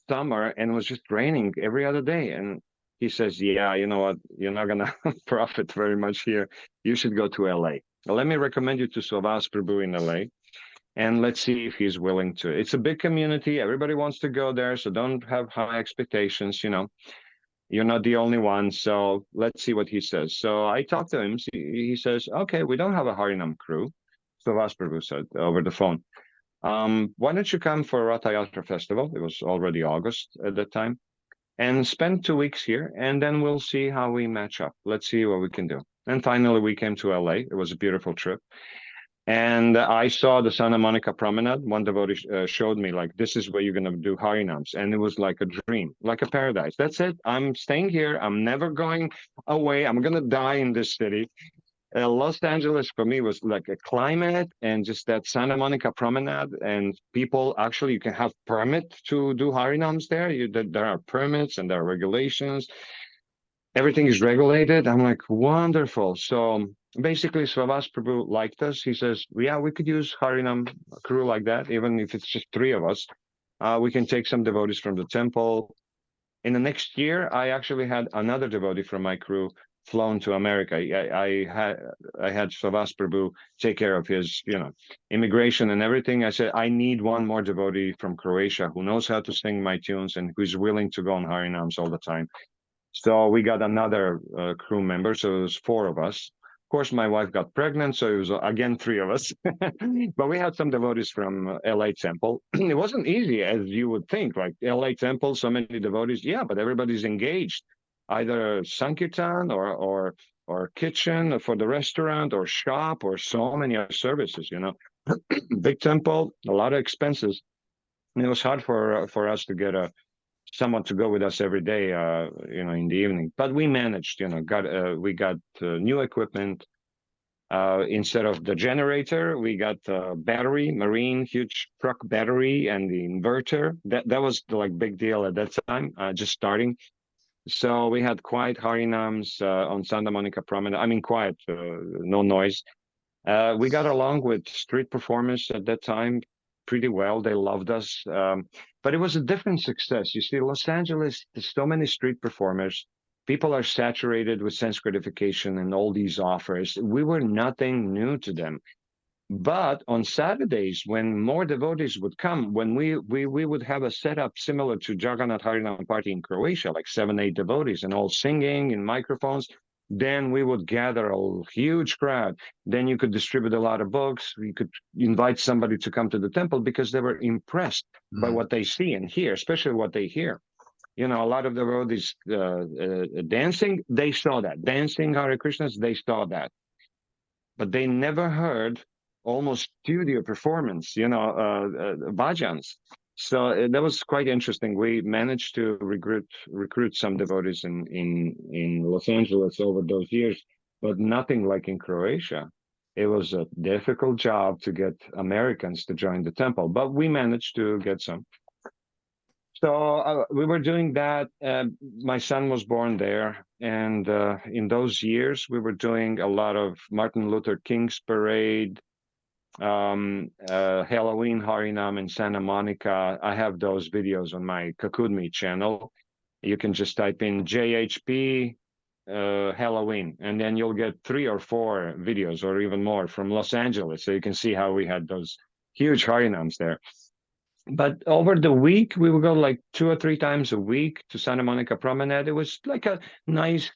Speaker 2: summer, and it was just raining every other day. And he says, yeah, you know what? You're not going to profit very much here. You should go to LA. Well, let me recommend you to Sovas Prabhu in LA. And let's see if he's willing to. It's a big community. Everybody wants to go there. So don't have high expectations. You're not the only one. So let's see what he says. So I talked to him. He says, okay, we don't have a Harinam crew. So Vas Prabhu said over the phone, why don't you come for Ratha Yatra Festival? It was already August at that time. And spend 2 weeks here. And then we'll see how we match up. Let's see what we can do. And finally, we came to LA. It was a beautiful trip. And I saw the Santa Monica Promenade. One devotee showed me, like, this is where you're going to do Harinams. And it was like a dream, like a paradise. That's it. I'm staying here. I'm never going away. I'm going to die in this city. Los Angeles, for me, was like a climate and just that Santa Monica Promenade. And people, actually, you can have permit to do Harinams there. There are permits and there are regulations. Everything is regulated. I'm like, wonderful. So basically, Svavas Prabhu liked us. He says, yeah, we could use Harinam crew like that, even if it's just 3 of us. We can take some devotees from the temple. In the next year, I actually had another devotee from my crew flown to America. I had Svavas Prabhu take care of his, immigration and everything. I said, I need one more devotee from Croatia who knows how to sing my tunes and who's willing to go on Harinams all the time. So we got another crew member. So it was 4 of us. Of course, my wife got pregnant, so it was again 3 of us. But we had some devotees from LA Temple. It wasn't easy as you would think, like LA Temple, so many devotees. Yeah, but everybody's engaged, either Sankirtan or kitchen for the restaurant or shop or so many other services. Big temple, a lot of expenses. And it was hard for us to get someone to go with us every day, in the evening. But we managed, we got new equipment. Instead of the generator, we got the battery, marine, huge truck battery, and the inverter. That was the like big deal at that time, just starting. So we had quiet Harinams on Santa Monica Promenade. I mean, quiet, no noise. We got along with street performers at that time pretty well. They loved us. But it was a different success. You see, Los Angeles, there's so many street performers. People are saturated with sense gratification and all these offers. We were nothing new to them. But on Saturdays, when more devotees would come, when we would have a setup similar to Jagannath Haran Party in Croatia, like 7, 8 devotees and all singing in microphones, then we would gather a huge crowd. Then you could distribute a lot of books. You could invite somebody to come to the temple because they were impressed by what they see and hear, especially what they hear. You know, a lot of devotees dancing, they saw that. Dancing Hare Krishnas, they saw that. But they never heard almost studio performance, you know, bhajans. So that was quite interesting. We managed to recruit some devotees in Los Angeles over those years, but nothing like in Croatia. It was a difficult job to get Americans to join the temple, but we managed to get some. So we were doing that. My son was born there. And in those years, we were doing a lot of Martin Luther King's parade, Halloween Harinam in Santa Monica. I have those videos on my Kakudmi channel. You can just type in JHP Halloween, and then you'll get 3 or 4 videos or even more from Los Angeles. So you can see how we had those huge Harinams there. But over the week, we would go like 2 or 3 times a week to Santa Monica Promenade. It was like a nice,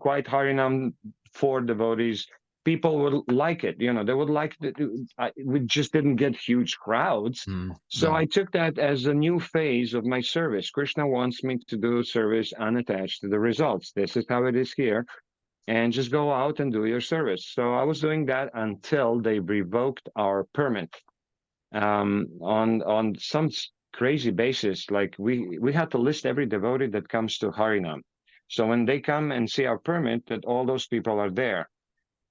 Speaker 2: quiet Harinam for devotees. People would like it, you know, they would like it. We just didn't get huge crowds. So I took that as a new phase of my service. Krishna wants me to do service unattached to the results. This is how it is here. And just go out and do your service. So I was doing that until they revoked our permit. On some crazy basis, like we had to list every devotee that comes to Harinam. So when they come and see our permit, that all those people are there.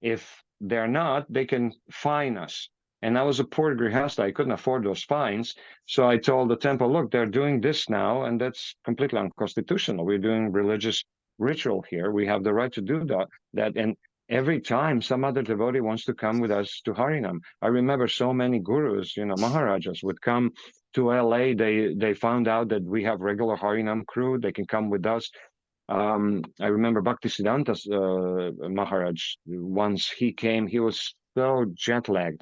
Speaker 2: If they're not, they can fine us. And I was a poor grihasta, I couldn't afford those fines. So I told the temple, look, they're doing this now, and that's completely unconstitutional. We're doing religious ritual here. We have the right to do that. And every time some other devotee wants to come with us to Harinam. I remember so many gurus, you know, Maharajas would come to LA. They found out that we have regular Harinam crew. They can come with us. I remember Bhaktisiddhanta's Maharaj, once he came, he was so jet lagged.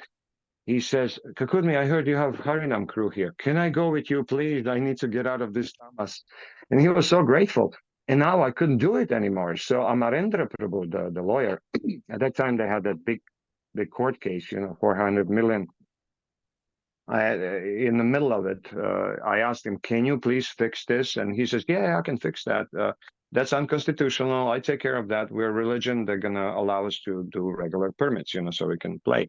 Speaker 2: He says, Kakudmi, I heard you have Harinam crew here. Can I go with you, please? I need to get out of this tamas. And he was so grateful. And now I couldn't do it anymore. So Amarendra Prabhu, the lawyer, at that time they had that big court case, you know, 400 million. In the middle of it, I asked him, can you please fix this? And he says, yeah, I can fix that. That's unconstitutional. I take care of that. We're a religion. They're going to allow us to do regular permits, you know, so we can play.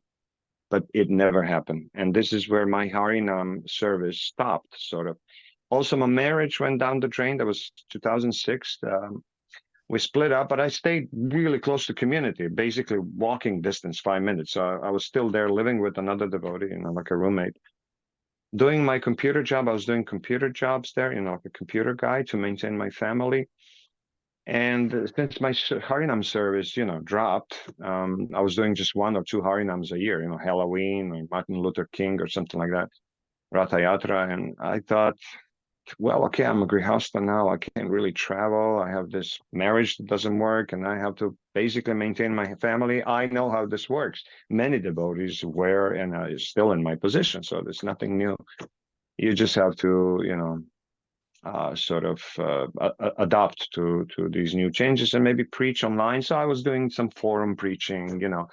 Speaker 2: But it never happened. And this is where my Harinam service stopped, sort of. Also, my marriage went down the drain. That was 2006. We split up, but I stayed really close to community, basically walking distance, 5 minutes. So I was still there living with another devotee, you know, like a roommate. Doing my computer job, I was doing computer jobs there, you know, like a computer guy to maintain my family. And since my Harinam service, you know, dropped, I was doing just 1 or 2 Harinams a year, you know, Halloween or Martin Luther King or something like that, Ratha Yatra. And I thought, well, okay, I'm a grihasta now. I can't really travel. I have this marriage that doesn't work, and I have to basically maintain my family. I know how this works. Many devotees were and are still in my position, so there's nothing new. You just have to, you know, sort of adopt to these new changes and maybe preach online. So I was doing some forum preaching, you know,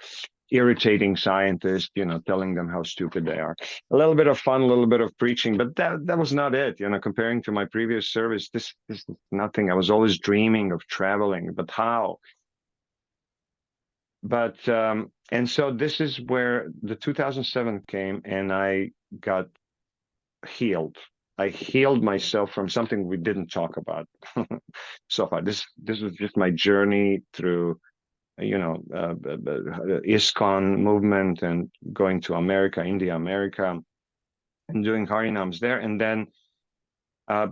Speaker 2: irritating scientists, you know, telling them how stupid they are. A little bit of fun, a little bit of preaching, but that was not it. You know, comparing to my previous service, this is nothing. I was always dreaming of traveling, but how? But and so this is where the 2007 came, and I got healed. I healed myself from something we didn't talk about so far. This was just my journey through ISKCON movement and going to America, India, America, and doing Harinams there. And then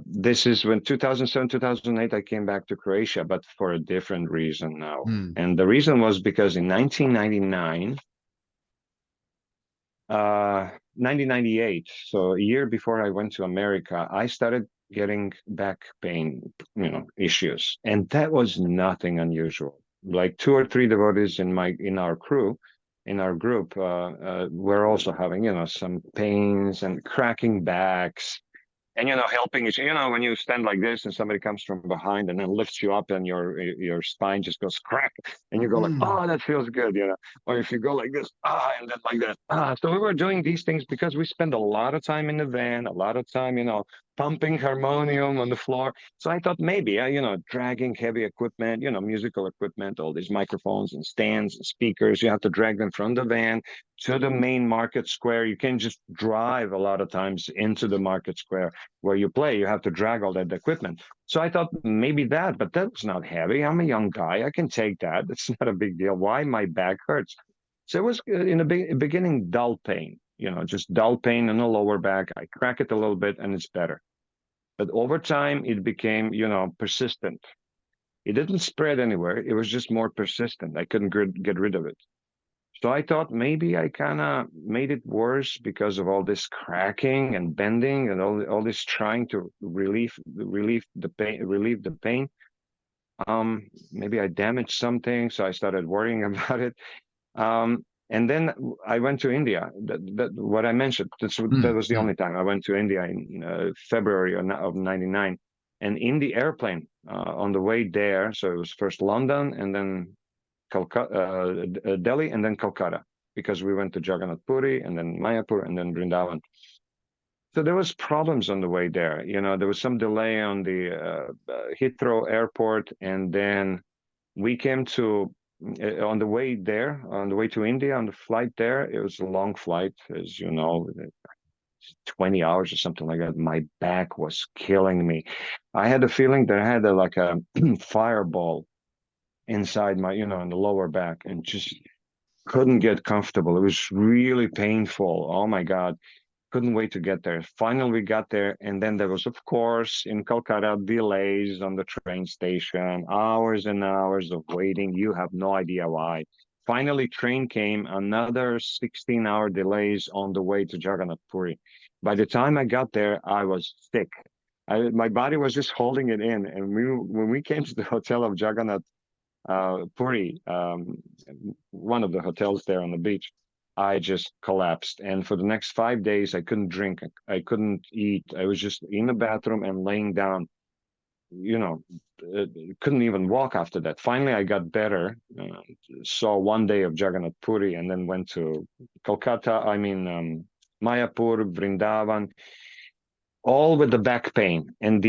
Speaker 2: this is when 2007, 2008, I came back to Croatia, but for a different reason now. And the reason was because in 1999, 1998, so a year before I went to America, I started getting back pain, issues. And that was nothing unusual. Like 2 or 3 devotees in our group, were also having, some pains and cracking backs. And helping each, when you stand like this and somebody comes from behind and then lifts you up and your spine just goes crack and you go like, oh, that feels good, or if you go like this, and then like that. So we were doing these things because we spend a lot of time in the van, a lot of time, pumping harmonium on the floor. So I thought maybe, dragging heavy equipment, musical equipment, all these microphones and stands and speakers, you have to drag them from the van to the main market square. You can't just drive a lot of times into the market square where you play. You have to drag all that equipment. So I thought maybe that, but that's not heavy. I'm a young guy. I can take that. It's not a big deal. Why my back hurts? So it was in the beginning, dull pain, just dull pain in the lower back. I crack it a little bit and it's better. But over time, it became, persistent. It didn't spread anywhere. It was just more persistent. I couldn't get rid of it. So I thought maybe I kind of made it worse because of all this cracking and bending and all this trying to relieve the pain. Maybe I damaged something, so I started worrying about it. And then I went to India. What I mentioned, that was the only time I went to India in February of '99. And in the airplane on the way there, so it was first London and then Delhi and then Calcutta, because we went to Jagannath Puri and then Mayapur and then Vrindavan. So there was problems on the way there. There was some delay on the Heathrow airport, and then we came to on the way to India, on the flight there. It was a long flight, as you know, 20 hours or something like that. My back was killing me. I had a feeling that I had like a fireball inside my, in the lower back, and just couldn't get comfortable. It was really painful. Oh my God. Couldn't wait to get there. Finally, we got there. And then there was, of course, in Calcutta, delays on the train station, hours and hours of waiting. You have no idea why. Finally, train came, another 16-hour delays on the way to Jagannath Puri. By the time I got there, I was sick. My body was just holding it in. And when we came to the hotel of Jagannath Puri, one of the hotels there on the beach, I just collapsed. And for the next 5 days, I couldn't drink. I couldn't eat. I was just in the bathroom and laying down, couldn't even walk after that. Finally, I got better, saw one day of Jagannath Puri, and then went to Kolkata, Mayapur, Vrindavan, all with the back pain. And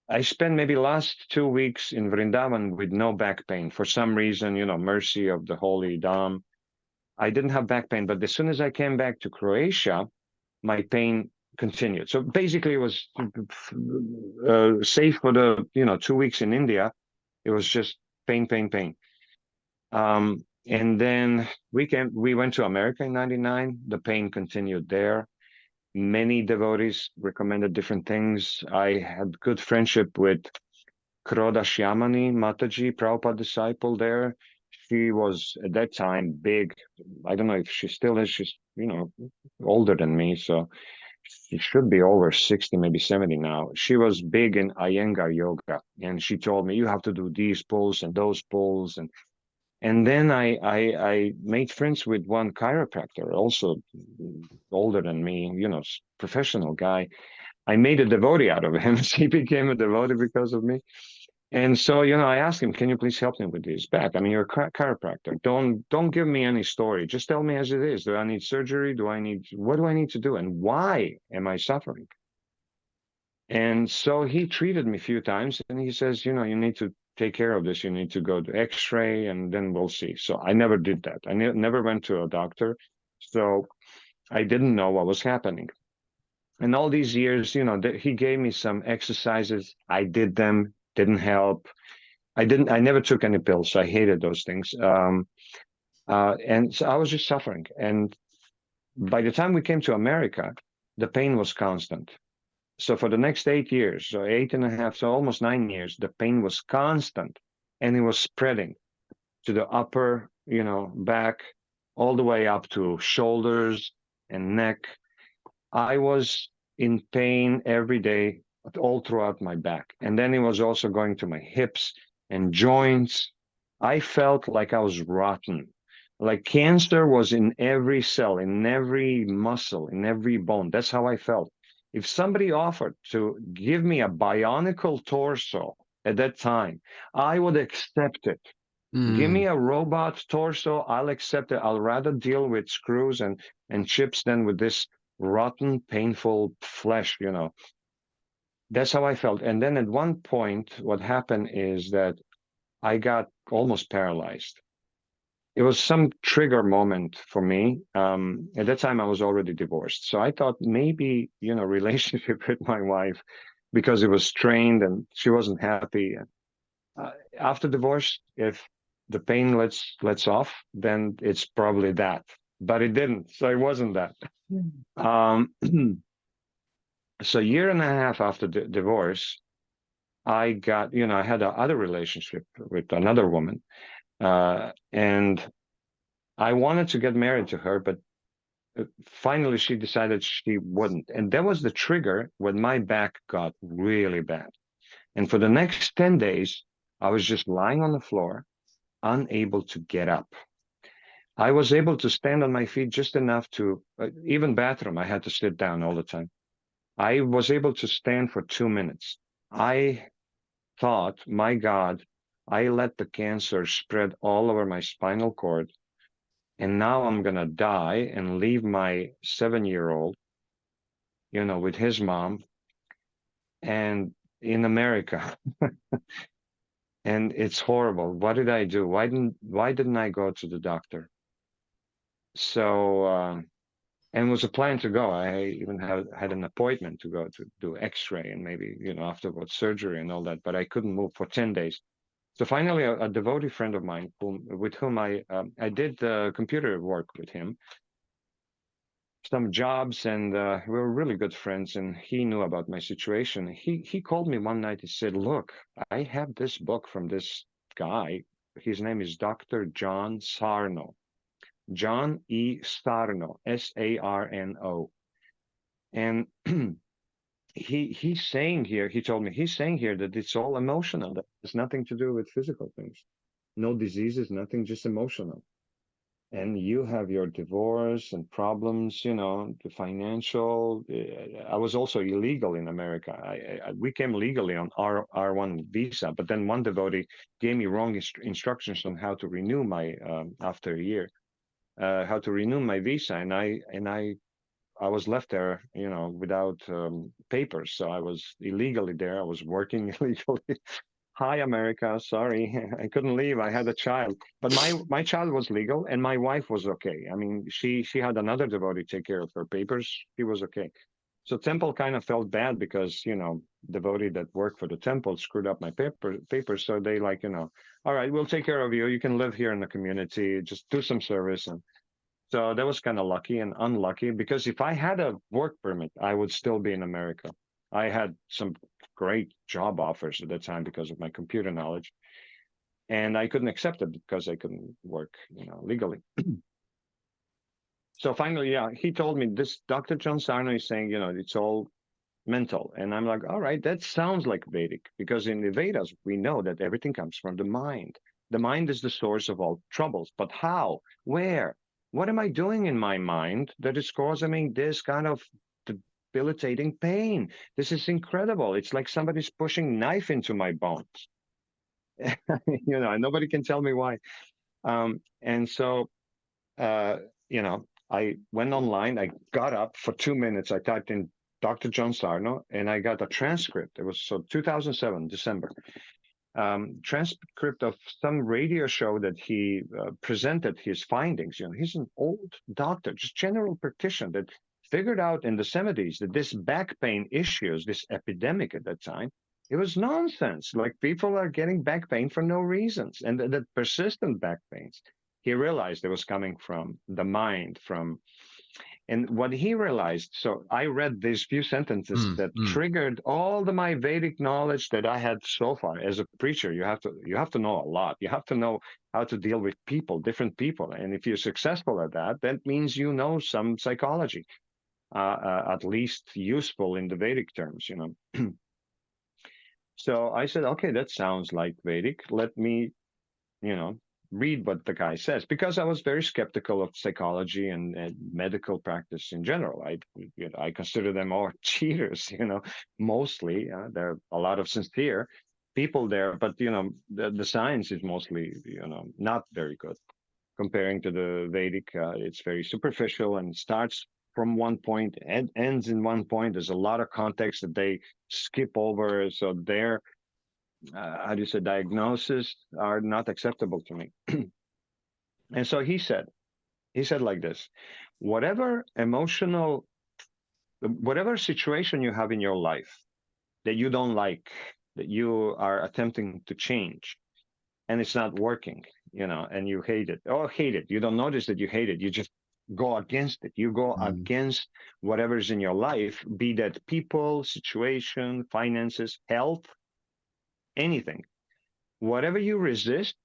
Speaker 2: I spent maybe last 2 weeks in Vrindavan with no back pain. For some reason, mercy of the Holy Dham, I didn't have back pain. But as soon as I came back to Croatia, my pain continued. So basically, it was safe for the 2 weeks in India. It was just pain. And then we went to America in '99. The pain continued there. Many devotees recommended different things. I had good friendship with Kroda Shyamani Mataji, Prabhupada disciple there. She was at that time big. I don't know if she still is. She's, older than me. So she should be over 60, maybe 70 now. She was big in Iyengar yoga. And she told me, you have to do these pulls and those pulls. And then I made friends with one chiropractor, also older than me, professional guy. I made a devotee out of him. He became a devotee because of me. And so, I asked him, can you please help me with this back? You're a chiropractor. Don't give me any story. Just tell me as it is. Do I need surgery? What do I need to do? And why am I suffering? And so he treated me a few times, and he says, you need to take care of this. You need to go to X-ray, and then we'll see. So I never did that. I never went to a doctor. So I didn't know what was happening. And all these years, he gave me some exercises. I did them, didn't help. I never took any pills. I hated those things. And so I was just suffering. And by the time we came to America, the pain was constant. So for the next 8 years, so 8.5, so almost 9 years, the pain was constant, and it was spreading to the upper, back, all the way up to shoulders and neck. I was in pain every day, all throughout my back. And then it was also going to my hips and joints. I felt like I was rotten. Like cancer was in every cell, in every muscle, in every bone. That's how I felt. If somebody offered to give me a bionicle torso at that time, I would accept it. Give me a robot torso, I'll accept it. I'll rather deal with screws and chips than with this rotten, painful flesh, That's how I felt. And then at one point, what happened is that I got almost paralyzed. It was some trigger moment for me. At that time, I was already divorced. So I thought maybe, relationship with my wife, because it was strained and she wasn't happy. After divorce, if the pain lets off, then it's probably that. But it didn't. So it wasn't that. Um, so a year and a half after the divorce, I got, I had another relationship with another woman. And I wanted to get married to her, but finally she decided she wouldn't. And that was the trigger when my back got really bad. And for the next 10 days, I was just lying on the floor, unable to get up. I was able to stand on my feet just enough to, even bathroom, I had to sit down all the time. I was able to stand for 2 minutes. I thought, my God, I let the cancer spread all over my spinal cord. And now I'm going to die and leave my 7-year-old, with his mom and in America. And it's horrible. What did I do? Why didn't I go to the doctor? So, and was a plan to go. I even had an appointment to go to do X-ray and maybe, afterwards surgery and all that, but I couldn't move for 10 days. So finally, a devotee friend of mine, with whom I did computer work with him, some jobs, and we were really good friends. And he knew about my situation. He called me one night. He said, "Look, I have this book from this guy. His name is Dr. John Sarno, John E. Sarno, Sarno, and." He's saying here, he told me, he's saying here that it's all emotional. That has nothing to do with physical things. No diseases, nothing, just emotional. And you have your divorce and problems, the financial. I was also illegal in America. We came legally on R1 visa, but then one devotee gave me wrong instructions on how to renew my, after a year, how to renew my visa. And I was left there, without papers. So I was illegally there. I was working illegally. Hi, America. Sorry, I couldn't leave. I had a child, but my child was legal, and my wife was okay. I mean, she had another devotee take care of her papers. She was okay. So temple kind of felt bad because devotee that worked for the temple screwed up my papers. So they all right, we'll take care of you. You can live here in the community. Just do some service. And so that was kind of lucky and unlucky, because if I had a work permit, I would still be in America. I had some great job offers at the time because of my computer knowledge, and I couldn't accept it because I couldn't work, legally. So finally, yeah, he told me, this Dr. John Sarno is saying, it's all mental. And I'm like, all right, that sounds like Vedic, because in the Vedas, we know that everything comes from the mind. The mind is the source of all troubles. But how? Where? What am I doing in my mind that is causing me this kind of debilitating pain? This is incredible. It's like somebody's pushing knife into my bones. And nobody can tell me why. And so, I went online. I got up for 2 minutes. I typed in Dr. John Sarno, and I got a transcript. It was 2007, December. Transcript of some radio show that he presented his findings. He's an old doctor, just general practitioner, that figured out in the 70s that this back pain issues, this epidemic at that time, It was nonsense. Like people are getting back pain for no reasons, and the persistent back pains. He realized it was coming from the mind, and what he realized. So I read these few sentences
Speaker 1: Mm,
Speaker 2: that
Speaker 1: mm,
Speaker 2: triggered all my Vedic knowledge that I had so far. As a preacher, you have to know a lot. You have to know how to deal with people, different people, and if you're successful at that, that means you know some psychology, at least useful in the Vedic terms, you know. So I said, okay, that sounds like Vedic. Let me, you know, read what the guy says, because I was very skeptical of psychology and medical practice in general. I consider them all cheaters, you know, mostly. There are a lot of sincere people there, but, you know, the science is mostly, you know, not very good comparing to the Vedic. It's very superficial and starts from one point and ends in one point. There's a lot of context that they skip over. So their, how do you say, diagnosis are not acceptable to me. And so he said like this: whatever emotional, whatever situation you have in your life that you don't like, that you are attempting to change, and it's not working, you know, and you hate it, or hate it. You don't notice that you hate it. You just go against it. You go
Speaker 1: mm,
Speaker 2: against whatever's in your life, be that people, situation, finances, health, anything. Whatever you resist,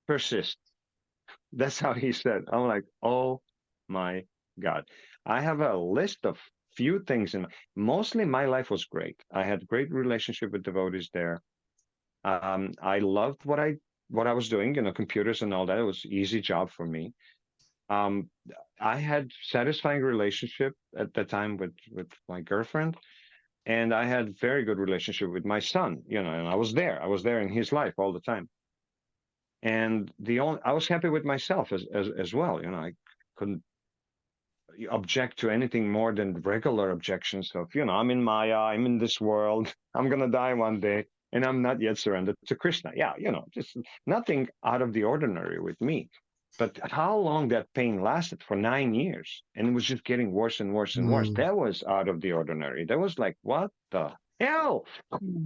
Speaker 2: persist. That's how he said. I'm like, oh my God. I have a list of few things in mostly my life was great. I had great relationship with devotees there. I loved what I was doing, you know, computers and all that. It was easy job for me. Um, I had satisfying relationship at the time with my girlfriend, and I had very good relationship with my son, you know, and I was there. I was there in his life all the time. And I was happy with myself as well. You know, I couldn't object to anything more than regular objections of, you know, I'm in Maya, I'm in this world, I'm gonna die one day, and I'm not yet surrendered to Krishna. Yeah, you know, just nothing out of the ordinary with me. But how long that pain lasted, for 9 years, and it was just getting worse and worse and worse.
Speaker 1: mm.
Speaker 2: That was out of the ordinary. That was like, what the hell?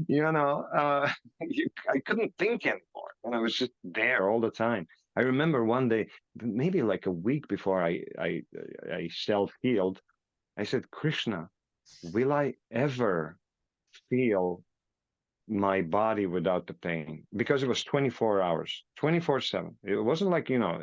Speaker 2: You know, I couldn't think anymore, and I was just there all the time. I remember one day, maybe like a week before I self healed, I said, Krishna, will I ever feel my body without the pain? Because it was 24 hours, 24/7. It wasn't like, you know,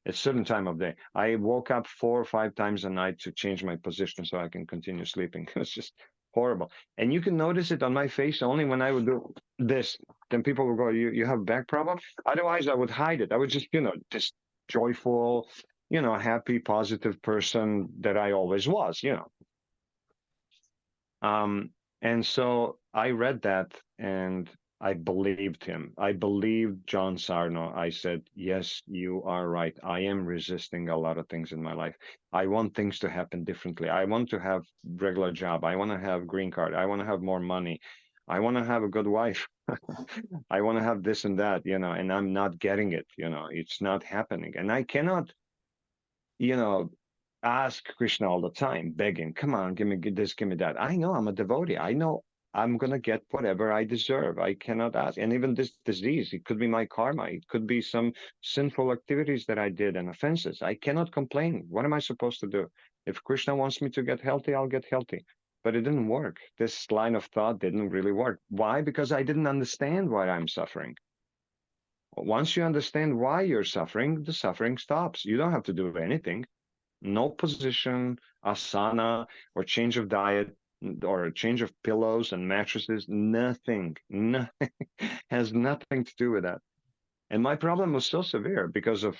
Speaker 2: a certain time of day. I woke up 4 or 5 times a night to change my position so I can continue sleeping. It was just horrible. And you can notice it on my face only when I would do this. Then people would go, you have back problem? Otherwise, I would hide it. I would just, you know, just joyful, you know, happy, positive person that I always was, you know. And so I read that and I believed him. I believed John Sarno. I said, yes, you are right. I am resisting a lot of things in my life. I want things to happen differently. I want to have regular job. I want to have green card. I want to have more money. I want to have a good wife. I want to have this and that, you know, and I'm not getting it, you know, it's not happening. And I cannot, you know, ask Krishna all the time, begging, come on, give me this, give me that. I know I'm a devotee. I know I'm going to get whatever I deserve. I cannot ask. And even this disease, it could be my karma. It could be some sinful activities that I did and offenses. I cannot complain. What am I supposed to do? If Krishna wants me to get healthy, I'll get healthy. But it didn't work. This line of thought didn't really work. Why? Because I didn't understand why I'm suffering. Once you understand why you're suffering, the suffering stops. You don't have to do anything. No position, asana, or change of diet, or a change of pillows and mattresses. Nothing, nothing has nothing to do with that. And my problem was so severe because of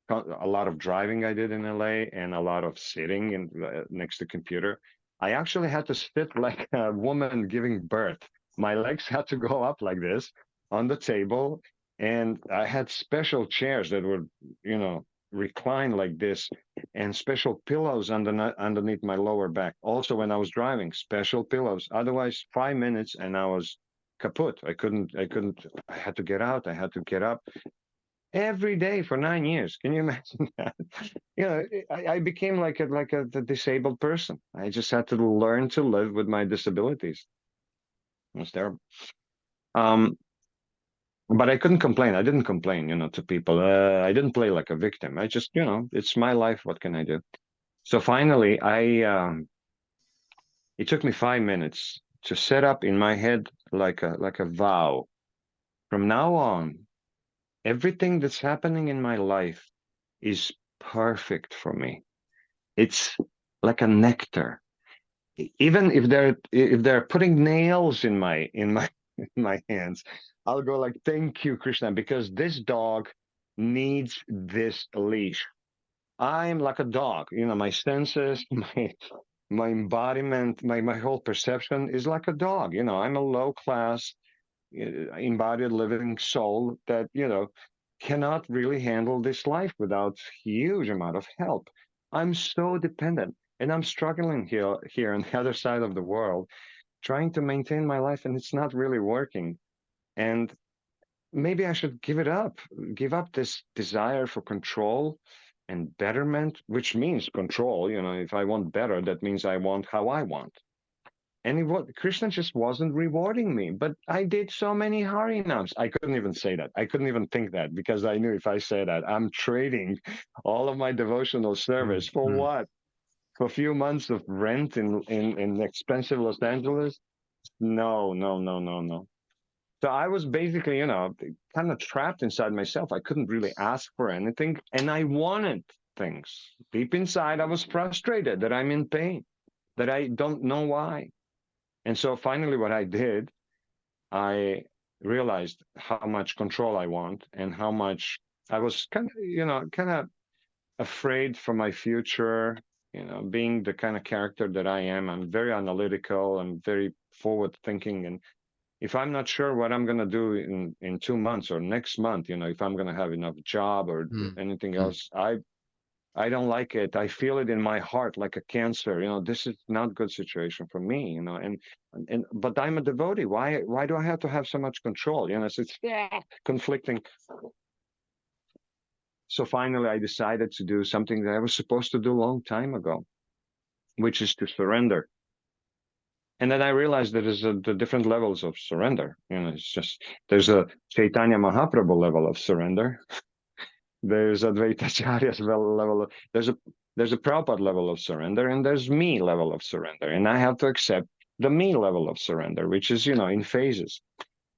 Speaker 2: a lot of driving I did in LA and a lot of sitting in, next to computer. I actually had to sit like a woman giving birth. My legs had to go up like this on the table, and I had special chairs that would, you know, recline like this, and special pillows underneath my lower back. Also, when I was driving, special pillows. Otherwise, 5 minutes and I was kaput. I had to get out. I had to get up every day for 9 years. Can you imagine that? You know, I became like a disabled person. I just had to learn to live with my disabilities. It was terrible. But I couldn't complain. I didn't complain, to people. I didn't play like a victim. I just, it's my life. What can I do? So finally, it took me 5 minutes to set up in my head like a vow. From now on, everything that's happening in my life is perfect for me. It's like a nectar. Even if they're putting nails in my in my hands, I'll go like, thank you, Krishna, because this dog needs this leash. I'm like a dog, my senses, my embodiment, my whole perception is like a dog. I'm a low class embodied living soul that cannot really handle this life without huge amount of help. I'm so dependent, and I'm struggling here on the other side of the world, trying to maintain my life, and it's not really working. And maybe I should give up this desire for control and betterment, which means control. If I want better, that means I want how I want. And Krishna just wasn't rewarding me. But I did so many Harinams. I couldn't even say that. I couldn't even think that, because I knew if I say that, I'm trading all of my devotional service for
Speaker 1: Mm-hmm.
Speaker 2: what? For a few months of rent in expensive Los Angeles? No, no, no, no, no. So I was basically, kind of trapped inside myself. I couldn't really ask for anything, and I wanted things. Deep inside, I was frustrated that I'm in pain, that I don't know why. And so finally, what I did, I realized how much control I want and how much I was kind of afraid for my future. Being the kind of character that I am, I'm very analytical. I'm very forward thinking, and if I'm not sure what I'm going to do in 2 months or next month, if I'm going to have enough job or anything
Speaker 1: Mm-hmm.
Speaker 2: else, I don't like it. I feel it in my heart like a cancer. This is not good situation for me. And but I'm a devotee. Why do I have to have so much control? So it's conflicting. So finally, I decided to do something that I was supposed to do a long time ago, which is to surrender. And then I realized that there's the different levels of surrender. It's just there's a Chaitanya Mahaprabhu level of surrender. There's Advaita Acharya's level. There's a Prabhupada level of surrender, and there's me level of surrender. And I have to accept the me level of surrender, which is in phases.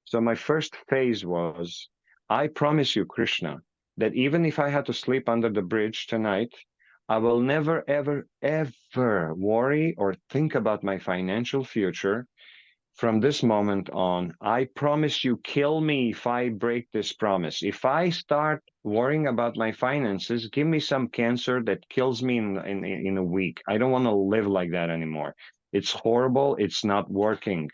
Speaker 2: So my first phase was, I promise you, Krishna, that even if I had to sleep under the bridge tonight, I will never, ever, ever worry or think about my financial future from this moment on. I promise you, kill me if I break this promise. If I start worrying about my finances, give me some cancer that kills me in a week. I don't want to live like that anymore. It's horrible. It's not working.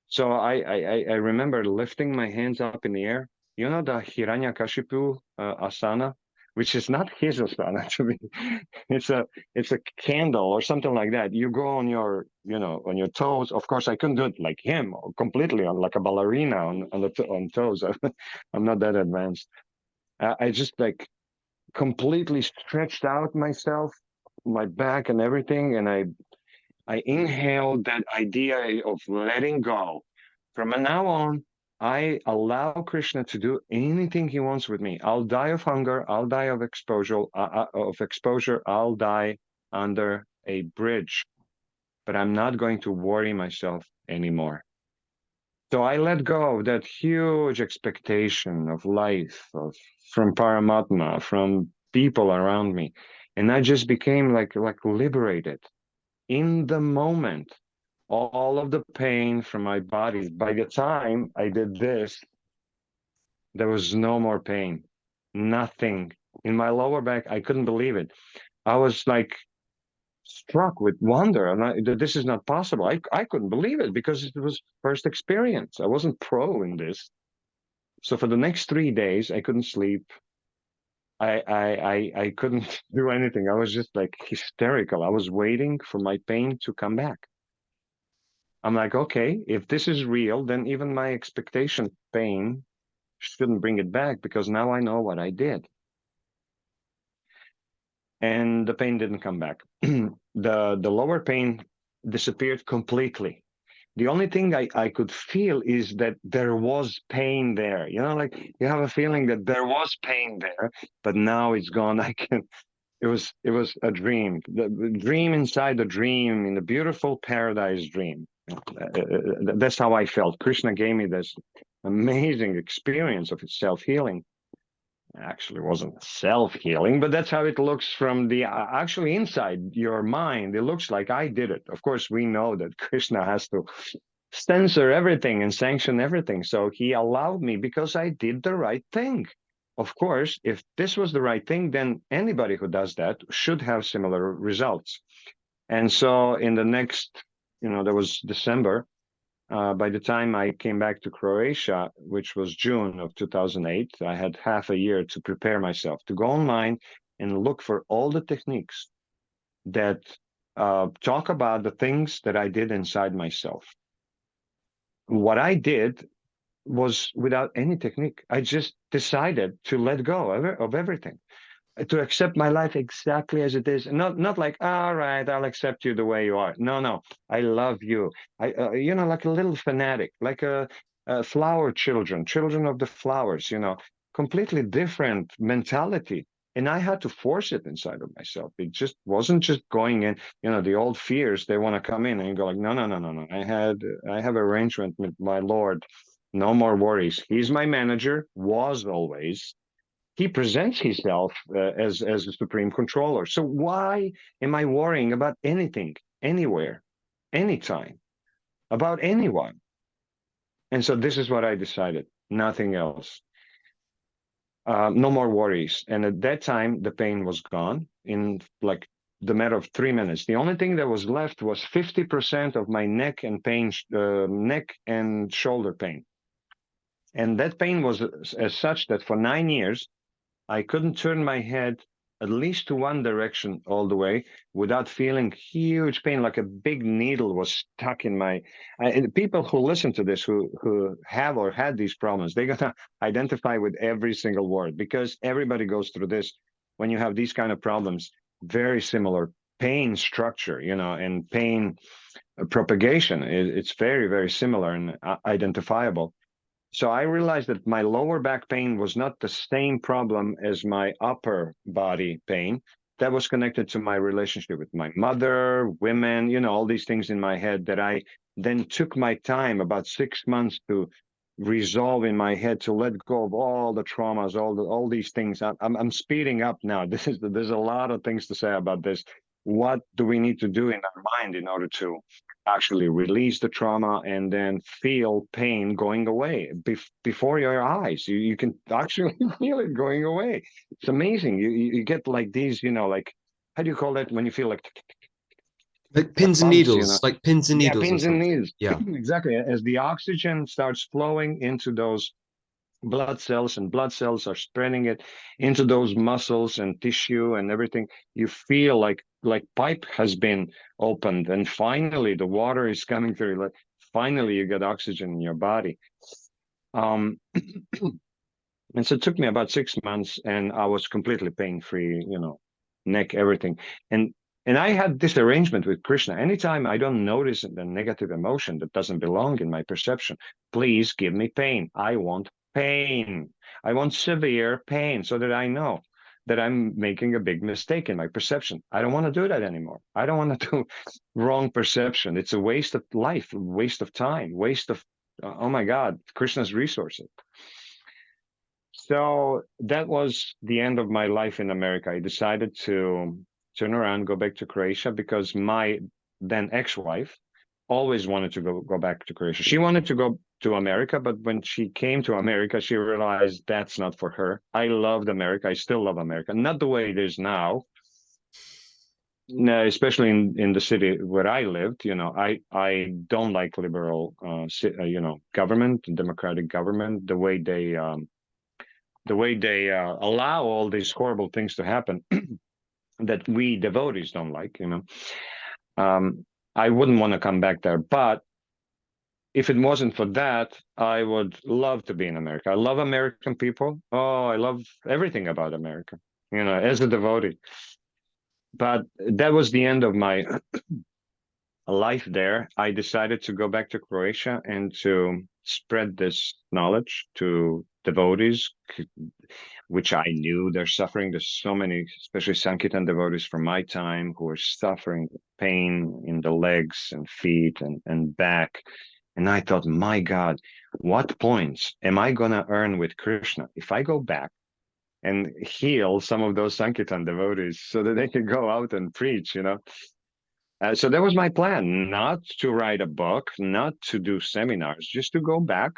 Speaker 2: So I remember lifting my hands up in the air. The Hiranyakashipu asana, which is not his asana to me. It's a candle or something like that. You go on your toes. Of course, I couldn't do it like him completely on like a ballerina on toes. I'm not that advanced. I just like completely stretched out myself, my back and everything, and I inhaled that idea of letting go. From now on, I allow Krishna to do anything he wants with me. I'll die of hunger. I'll die of exposure. I'll die under a bridge, but I'm not going to worry myself anymore. So I let go of that huge expectation of life, from Paramatma, from people around me, and I just became like liberated in the moment. All of the pain from my body. By the time I did this, there was no more pain, nothing. In my lower back, I couldn't believe it. I was like struck with wonder, and that this is not possible. I couldn't believe it because it was first experience. I wasn't pro in this. So for the next 3 days, I couldn't sleep. I couldn't do anything. I was just like hysterical. I was waiting for my pain to come back. I'm like, okay, if this is real, then even my expectation pain shouldn't bring it back, because now I know what I did. And the pain didn't come back. The lower pain disappeared completely. The only thing I could feel is that there was pain there. You know, like you have a feeling that there was pain there, but now it's gone. I can. It was a dream, the dream inside the dream, in the beautiful paradise dream. That's how I felt. Krishna gave me this amazing experience of self-healing. Actually wasn't self-healing, but that's how it looks from the actually inside your mind. It looks like I did it. Of course, we know that Krishna has to censor everything and sanction everything. So he allowed me because I did the right thing. Of course, if this was the right thing, then anybody who does that should have similar results. And so in the next, that was December. By the time I came back to Croatia, which was June of 2008, I had half a year to prepare myself, to go online and look for all the techniques that talk about the things that I did inside myself. What I did was without any technique. I just decided to let go of everything, to accept my life exactly as it is. Not like, all right, I'll accept you the way you are. No, I love you. Like a little fanatic, like a flower children of the flowers, completely different mentality. And I had to force it inside of myself. It just wasn't just going in, the old fears, they want to come in and you go like, no. I have arrangement with my Lord. No more worries. He's my manager, was always. He presents himself as a supreme controller. So why am I worrying about anything, anywhere, anytime, about anyone? And so this is what I decided, nothing else. No more worries. And at that time, the pain was gone in like the matter of 3 minutes. The only thing that was left was 50% of my neck and shoulder pain. And that pain was as such that for 9 years, I couldn't turn my head at least to one direction all the way without feeling huge pain, like a big needle was stuck in my. And people who listen to this, who have or had these problems, they're gonna identify with every single word, because everybody goes through this when you have these kind of problems. Very similar pain structure, and pain propagation. It's very, very similar and identifiable. So I realized that my lower back pain was not the same problem as my upper body pain. That was connected to my relationship with my mother, women, all these things in my head that I then took my time, about 6 months, to resolve in my head, to let go of all the traumas, all these things. I'm speeding up now. There's a lot of things to say about this. What do we need to do in our mind in order to actually release the trauma and then feel pain going away before your eyes? You can actually feel it going away. It's amazing. You get like these, like, how do you call that when you feel like
Speaker 1: pins and
Speaker 2: bumps,
Speaker 1: needles, like pins and
Speaker 2: Yeah,
Speaker 1: needles or
Speaker 2: pins and
Speaker 1: something.
Speaker 2: needles.
Speaker 1: Yeah.
Speaker 2: Exactly. As the oxygen starts flowing into those blood cells, and blood cells are spreading it into those muscles and tissue and everything, you feel like pipe has been opened and finally the water is coming through. Like finally you get oxygen in your body. And so it took me about 6 months and I was completely pain-free, neck, everything. And I had this arrangement with Krishna. Anytime I don't notice the negative emotion that doesn't belong in my perception, please give me pain. I want pain. I want severe pain so that I know that I'm making a big mistake in my perception. I don't want to do that anymore. I don't want to do wrong perception. It's a waste of life, waste of time, waste of, oh my God, Krishna's resources. So that was the end of my life in America. I decided to turn around, go back to Croatia, because my then ex-wife always wanted to go back to Croatia. She wanted to go to America, but when she came to America, she realized that's not for her. I loved America. I still love America. Not the way it is now. No, especially in the city where I lived, I don't like liberal, government, democratic government, the way they allow all these horrible things to happen that we devotees don't like, I wouldn't want to come back there. But if it wasn't for that, I would love to be in America. I love American people. Oh, I love everything about America, as a devotee. But that was the end of my life there, I decided to go back to Croatia and to spread this knowledge to devotees, which I knew they're suffering. There's so many, especially Sankirtan devotees from my time, who are suffering pain in the legs and feet and back. And I thought, my God, what points am I going to earn with Krishna if I go back and heal some of those Sankirtan devotees so that they can go out and preach, So that was my plan, not to write a book, not to do seminars, just to go back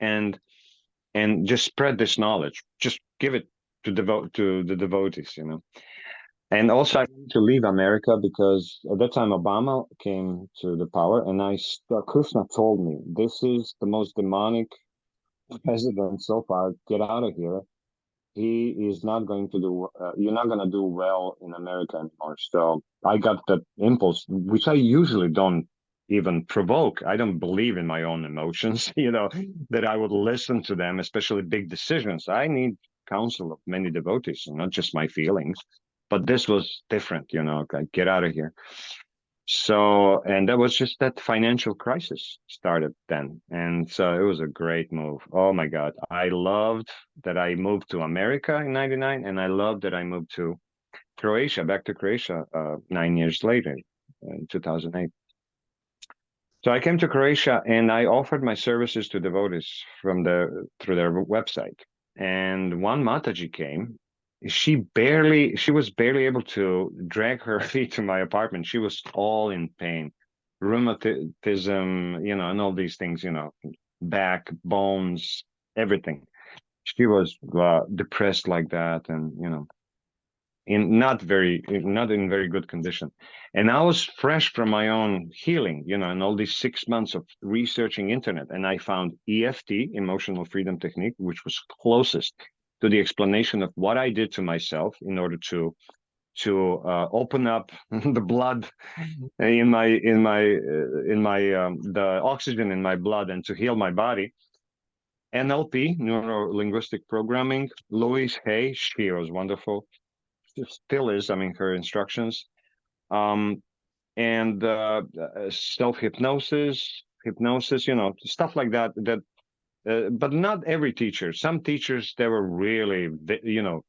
Speaker 2: and just spread this knowledge, just give it to the devotees, And also, I wanted to leave America because at that time Obama came to the power, and Krishna told me, this is the most demonic president so far. Get out of here. He is not going to do. You're not going to do well in America anymore. So I got that impulse, which I usually don't even provoke. I don't believe in my own emotions, that I would listen to them, especially big decisions. I need counsel of many devotees, not just my feelings. But this was different, like, get out of here. So, and that was just that financial crisis started then. And so it was a great move. Oh my God. I loved that I moved to America in 99, and I loved that I moved to Croatia, back to Croatia 9 years later, in 2008. So I came to Croatia and I offered my services to devotees through their website. And one Mataji came. She was barely able to drag her feet to my apartment. She was all in pain, rheumatism, and all these things, back, bones, everything. She was depressed like that, and not in very good condition. And I was fresh from my own healing, and all these 6 months of researching internet, and I found EFT, emotional freedom technique, which was closest to the explanation of what I did to myself in order to open up the blood in the oxygen in my blood, and to heal my body. NLP, neuro linguistic programming. Louise Hay, she was wonderful. Still is. I mean, her instructions, and self-hypnosis, stuff like that. But not every teacher. Some teachers, they were really,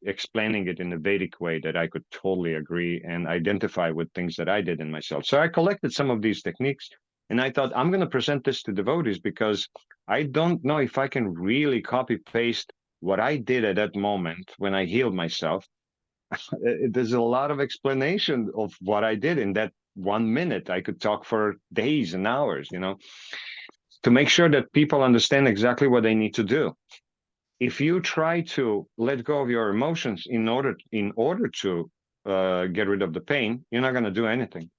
Speaker 2: explaining it in a Vedic way that I could totally agree and identify with things that I did in myself. So I collected some of these techniques, and I thought, I'm going to present this to devotees because I don't know if I can really copy paste what I did at that moment when I healed myself. There's a lot of explanation of what I did in that 1 minute. I could talk for days and hours, to make sure that people understand exactly what they need to do. If you try to let go of your emotions in order to get rid of the pain, you're not going to do anything.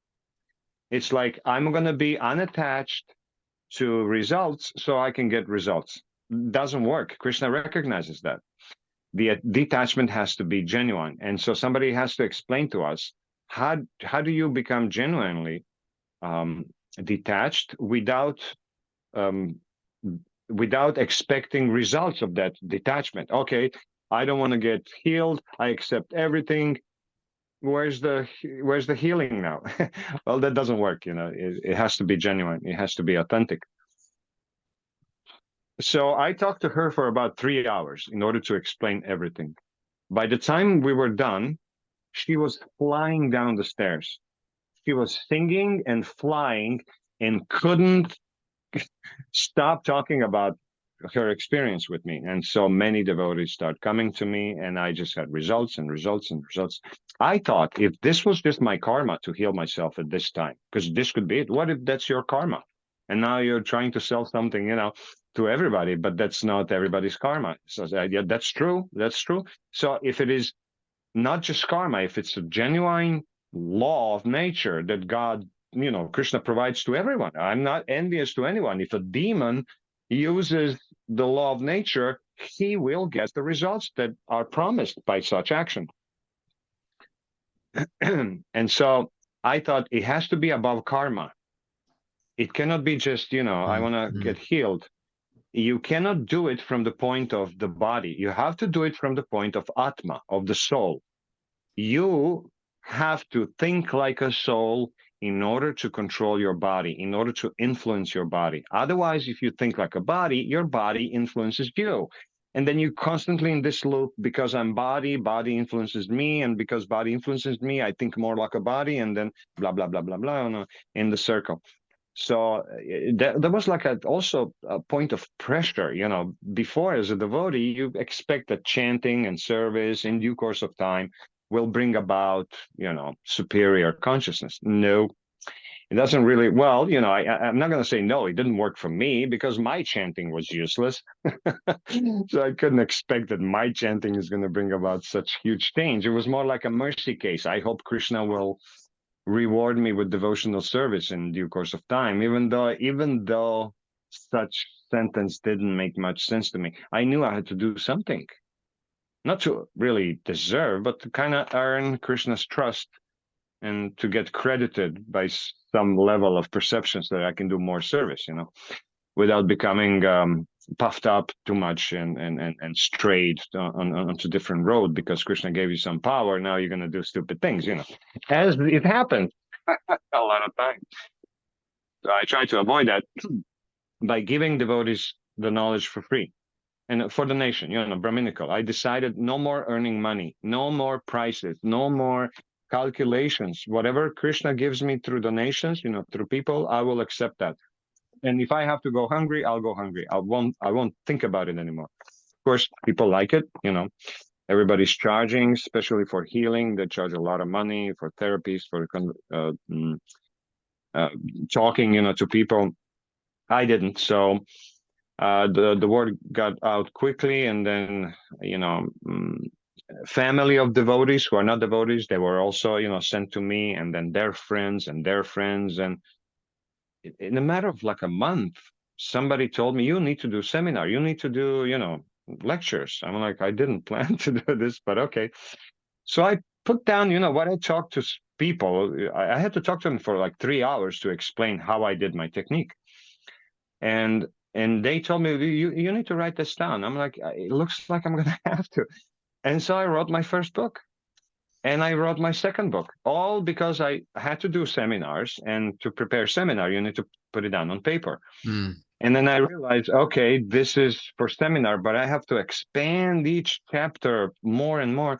Speaker 2: It's like, I'm going to be unattached to results so I can get results. Doesn't work. Krishna recognizes that. The detachment has to be genuine. And so somebody has to explain to us, how do you become genuinely detached without expecting results of that detachment? Okay, I don't want to get healed. I accept everything. Where's the healing now? Well, that doesn't work. It has to be genuine. It has to be authentic. So I talked to her for about 3 hours in order to explain everything. By the time we were done, she was flying down the stairs. She was singing and flying and couldn't stop talking about her experience with me. And so many devotees start coming to me, and I just had results and results and results. I thought, if this was just my karma to heal myself at this time, because this could be it. What if that's your karma? And now you're trying to sell something, to everybody, but that's not everybody's karma. So yeah, that's true. That's true. So if it is not just karma, if it's a genuine law of nature that God, Krishna provides to everyone, I'm not envious to anyone. If a demon uses the law of nature, he will get the results that are promised by such action. And so I thought, it has to be above karma. It cannot be just, I want to get healed. You cannot do it from the point of the body. You have to do it from the point of Atma, of the soul. You have to think like a soul, in order to control your body, in order to influence your body. Otherwise, if you think like a body, your body influences you. And then you constantly in this loop, because I'm body, body influences me. And because body influences me, I think more like a body, and then blah, blah, blah, blah, blah, in the circle. So there was like also a point of pressure, before as a devotee, you expect that chanting and service in due course of time will bring about, superior consciousness. No, it doesn't really. Well, I'm not going to say no, it didn't work for me because my chanting was useless. So I couldn't expect that my chanting is going to bring about such huge change. It was more like a mercy case. I hope Krishna will reward me with devotional service in due course of time, even though such sentence didn't make much sense to me. I knew I had to do something, not to really deserve, but to kind of earn Krishna's trust and to get credited by some level of perceptions that I can do more service, without becoming puffed up too much and strayed onto different road because Krishna gave you some power. Now you're going to do stupid things, as it happens a lot of times. So I try to avoid that by giving devotees the knowledge for free and for the nation, Brahminical. I decided no more earning money, no more prices, no more calculations. Whatever Krishna gives me through donations, through people, I will accept that. And if I have to go hungry, I'll go hungry. I won't think about it anymore. Of course, people like it, everybody's charging, especially for healing. They charge a lot of money for therapies, for talking, to people. I didn't. So the word got out quickly, and then, family of devotees who are not devotees, they were also, sent to me, and then their friends and their friends. And in a matter of like a month, somebody told me, you need to do seminar, you need to do, lectures. I'm like, I didn't plan to do this, but okay. So I put down, what I talked to people. I had to talk to them for like 3 hours to explain how I did my technique. And they told me, you need to write this down. I'm like, it looks like I'm going to have to. And so I wrote my first book. And I wrote my second book, all because I had to do seminars, and to prepare seminar, you need to put it down on paper.
Speaker 1: Mm.
Speaker 2: And then I realized, okay, this is for seminar, but I have to expand each chapter more and more.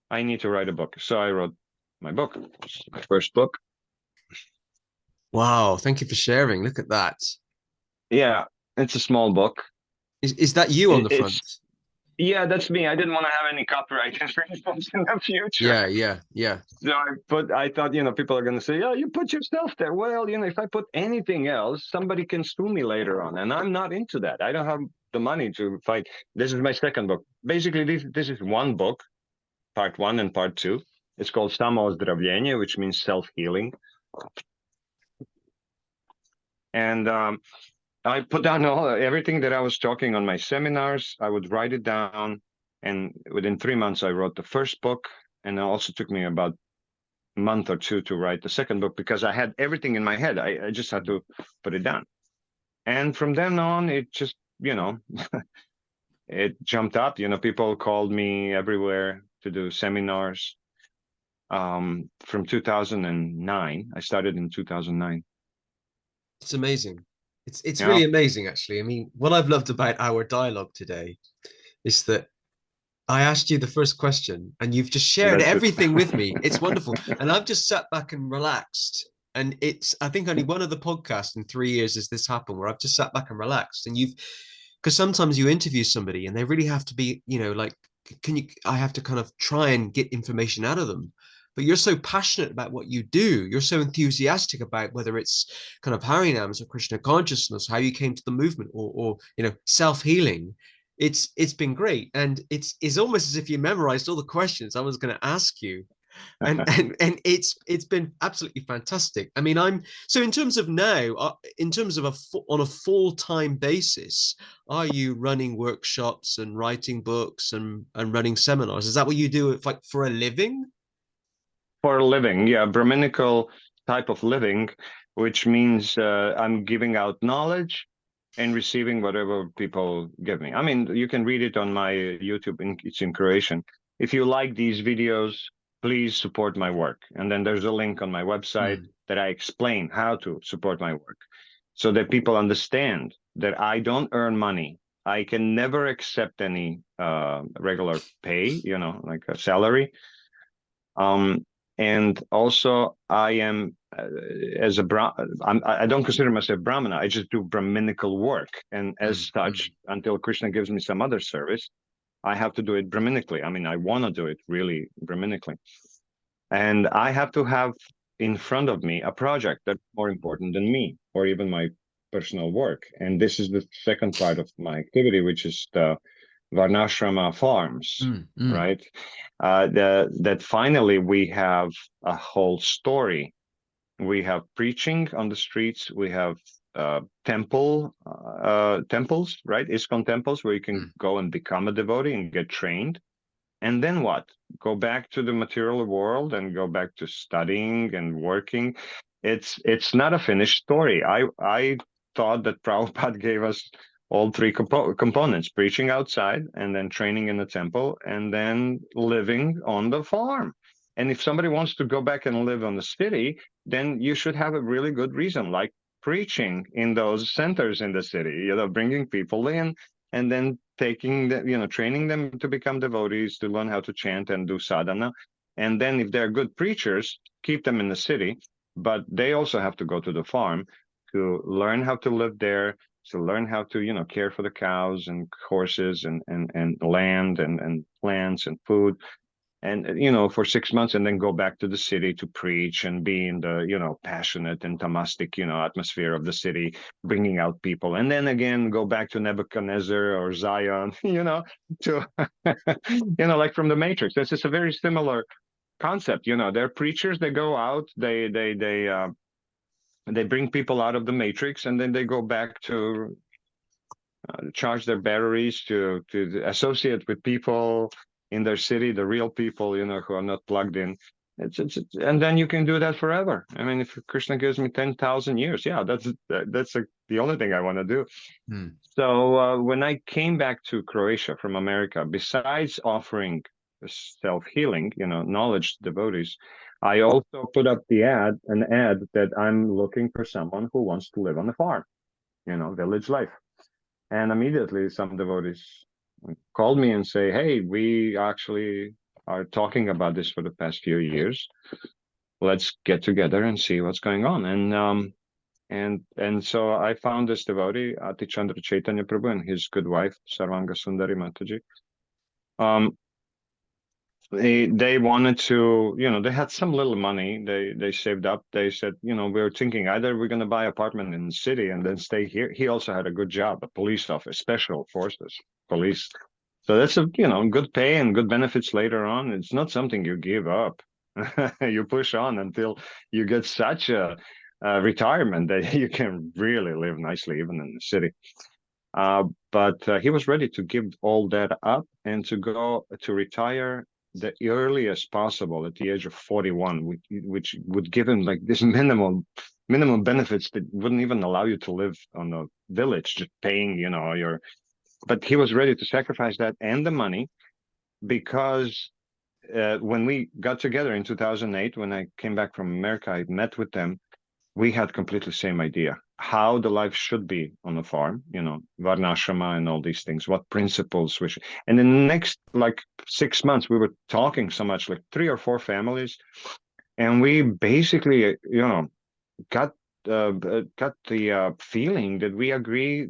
Speaker 2: I need to write a book. So I wrote my book, my first book.
Speaker 1: Wow. Thank you for sharing. Look at that.
Speaker 2: Yeah, it's a small book.
Speaker 1: Is that you on the front?
Speaker 2: Yeah, that's me. I didn't want to have any copyright infringements in the future.
Speaker 1: Yeah.
Speaker 2: So I thought, people are going to say, oh, you put yourself there. Well, if I put anything else, somebody can sue me later on. And I'm not into that. I don't have the money to fight. This is my second book. Basically, this is one book, part 1 and part 2. It's called Samoozdravlение, which means self-healing. And I put down everything that I was talking on my seminars. I would write it down. And within 3 months, I wrote the first book. And it also took me about a month or 2 to write the second book, because I had everything in my head. I just had to put it down. And from then on, it just, it jumped up. People called me everywhere to do seminars. From 2009, I started in 2009.
Speaker 1: It's amazing. It's really amazing, actually. I mean, what I've loved about our dialogue today is that I asked you the first question and you've just shared everything with me. It's wonderful. And I've just sat back and relaxed. And I think only one of the podcasts in 3 years has this happened, where I've just sat back and relaxed. And because sometimes you interview somebody and they really have to be, like, I have to kind of try and get information out of them. But you're so passionate about what you do. You're so enthusiastic about whether it's kind of Harinams or Krishna Consciousness, how you came to the movement, or self-healing. It's been great, and it's almost as if you memorized all the questions I was going to ask you, and it's been absolutely fantastic. I mean, so in terms of now, in terms of on a full-time basis, are you running workshops and writing books and running seminars? Is that what you do, like, for a living?
Speaker 2: For a living, yeah, Brahminical type of living, which means I'm giving out knowledge and receiving whatever people give me. I mean, you can read it on my YouTube. It's in Croatian. If you like these videos, please support my work. And then there's a link on my website that I explain how to support my work, so that people understand that I don't earn money. I can never accept any regular pay, like a salary. And also I am I don't consider myself Brahmana. I just do Brahminical work. And as such, until Krishna gives me some other service, I have to do it Brahminically. I mean, I want to do it really Brahminically. And I have to have in front of me a project that's more important than me, or even my personal work. And this is the second part of my activity, which is the Varnashrama farms, right? That finally we have a whole story. We have preaching on the streets. We have temples, right? ISKCON temples where you can go and become a devotee and get trained. And then what? Go back to the material world and go back to studying and working. It's not a finished story. I thought that Prabhupada gave us all three components: preaching outside, and then training in the temple, and then living on the farm. And if somebody wants to go back and live on the city, then you should have a really good reason, like preaching in those centers in the city, bringing people in, and then taking the, training them to become devotees, to learn how to chant and do sadhana. And then if they're good preachers, keep them in the city, but they also have to go to the farm to learn how to live there, to learn how to, care for the cows and horses and land and plants and food. And, for 6 months, and then go back to the city to preach and be in the, passionate and tamastic, atmosphere of the city, bringing out people. And then again, go back to Nebuchadnezzar or Zion, to, like from the Matrix. This is a very similar concept. They're preachers. They go out, they bring people out of the Matrix, and then they go back to charge their batteries to associate with people in their city, the real people, who are not plugged in. And then you can do that forever. I mean, if Krishna gives me 10,000 years, yeah, that's the only thing I want to do. So when I came back to Croatia from America, besides offering self-healing, knowledge to devotees, I also put up an ad that I'm looking for someone who wants to live on the farm, village life. And immediately some devotees called me and say, hey, we actually are talking about this for the past few years. Let's get together and see what's going on. And so I found this devotee, Ati Chandra Chaitanya Prabhu, and his good wife, Sarvanga Sundari Mataji. They wanted to, they had some little money they saved up. They said, we were thinking either we're going to buy an apartment in the city and then stay here. He also had a good job, a police officer, special forces, police. So that's a, good pay and good benefits later on. It's not something you give up. You push on until you get such a retirement that you can really live nicely, even in the city. But he was ready to give all that up and to go to retire the earliest possible at the age of 41, which would give him like this minimum benefits that wouldn't even allow you to live on a village, just paying, but he was ready to sacrifice that and the money, because when we got together in 2008, when I came back from America, I met with them. We had completely same idea how the life should be on the farm, Varnashrama and all these things, what principles and in the next like 6 months, we were talking so much, like 3 or 4 families, and we basically, got the feeling that we agree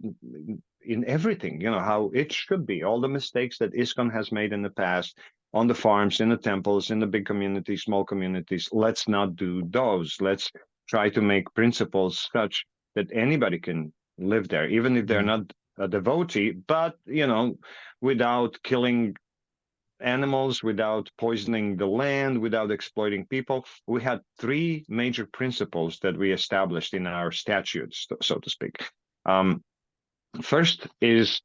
Speaker 2: in everything, how it should be. All the mistakes that ISKCON has made in the past on the farms, in the temples, in the big communities, small communities, let's not do those. Let's try to make principles such that anybody can live there, even if they're not a devotee, but, without killing animals, without poisoning the land, without exploiting people. We had 3 major principles that we established in our statutes, so to speak. First is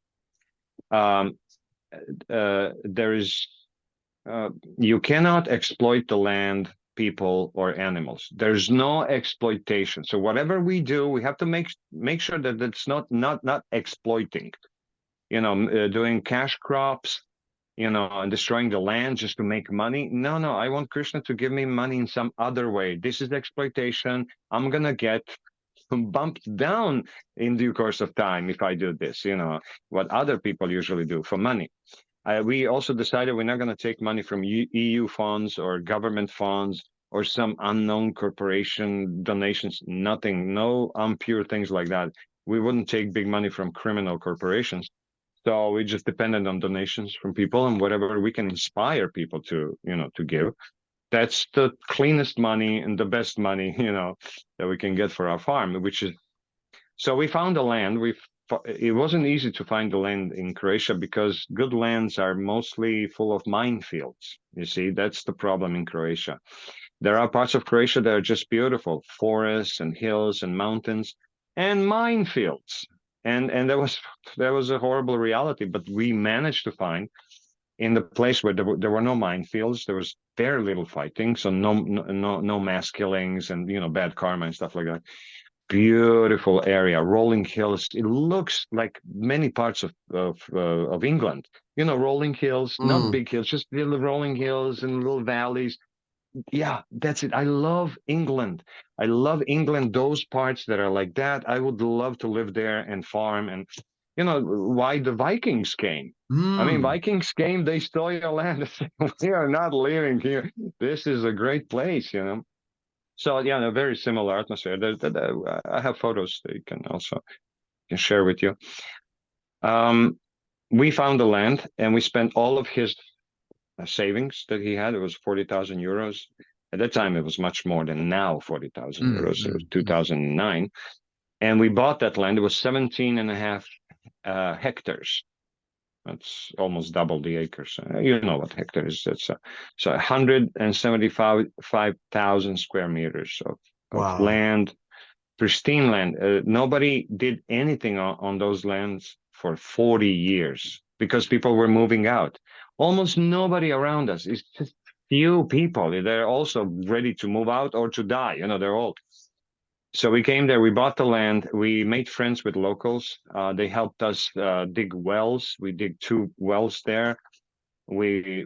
Speaker 2: you cannot exploit the land, people, or animals. There's no exploitation. So whatever we do, we have to make sure that it's not exploiting. Doing cash crops, and destroying the land just to make money. No, no, I want Krishna to give me money in some other way. This is exploitation. I'm going to get bumped down in due course of time if I do this, what other people usually do for money. We also decided we're not going to take money from EU funds or government funds or some unknown corporation donations, nothing, no impure things like that. We wouldn't take big money from criminal corporations. So we just depended on donations from people and whatever we can inspire people to, to give. That's the cleanest money and the best money, that we can get for our farm, which is, so we found the land. It wasn't easy to find the land in Croatia because good lands are mostly full of minefields. You see, that's the problem in Croatia. There are parts of Croatia that are just beautiful, forests and hills and mountains and minefields. And there was a horrible reality, but we managed to find in the place where there were no minefields, there was very little fighting, so no mass killings and bad karma and stuff like that. Beautiful area, rolling hills. It looks like many parts of England. Rolling hills, not big hills, just little rolling hills and little valleys. Yeah, that's it. I love England. I love England, those parts that are like that. I would love to live there and farm. And why the Vikings came. I mean, Vikings came, they stole your land. We are not living here. This is a great place, So yeah, a very similar atmosphere. I have photos that you can also share with you. We found the land and we spent all of his savings that he had. It was 40,000 euros. At that time, it was much more than now, 40,000 euros. It was 2009. And we bought that land. It was 17 and a half hectares. That's almost double the acres. You know what hectare is. That's so 175,000 square meters of land, pristine land. Nobody did anything on those lands for 40 years because people were moving out. Almost nobody around us. It's just few people. They're also ready to move out or to die. They're old. So we came there, we bought the land, we made friends with locals. They helped us dig wells. We dig 2 wells there. We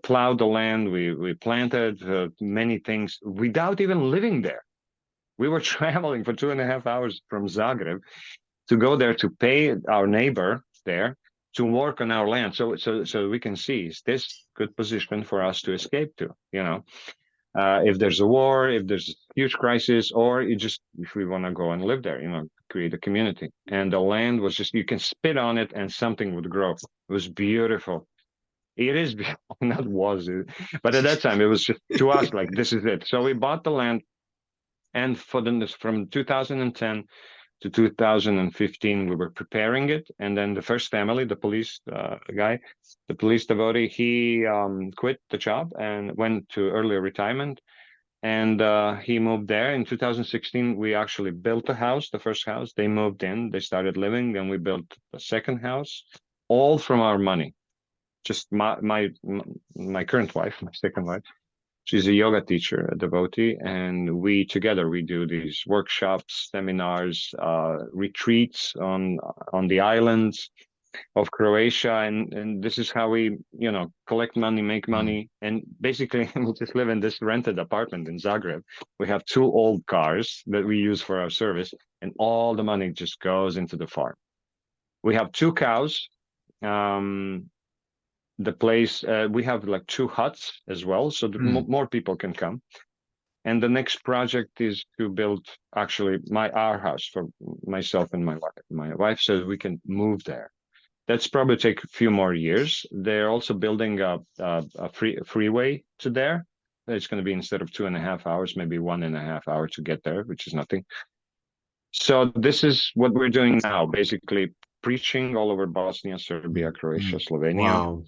Speaker 2: plowed the land. We planted many things without even living there. We were traveling for 2.5 hours from Zagreb to go there to pay our neighbor there to work on our land. So we can see, is this good position for us to escape to, if there's a war, if there's a huge crisis, or if we want to go and live there, create a community. And the land was just, you can spit on it and something would grow. It was beautiful. It is, not was it, but at that time it was just to us like, this is it. So we bought the land, and from 2010 to 2015, we were preparing it. And then the first family, the police guy, the police devotee, he quit the job and went to early retirement. And he moved there. In 2016, we actually built a house, the first house. They moved in, they started living. Then we built the second house, all from our money. Just my current wife, my second wife. She's a yoga teacher, a devotee, and we do these workshops, seminars, retreats on the islands of Croatia, and this is how we, collect money, make money, and basically we just live in this rented apartment in Zagreb. We have 2 old cars that we use for our service, and all the money just goes into the farm. We have 2 cows. The place, we have like 2 huts as well, so more people can come. And the next project is to build actually our house for myself and my wife, so we can move there. That's probably take a few more years. They're also building a freeway to there. It's going to be, instead of 2.5 hours, maybe 1.5 hours to get there, which is nothing. So this is what we're doing now, basically preaching all over Bosnia, Serbia, Croatia, Slovenia.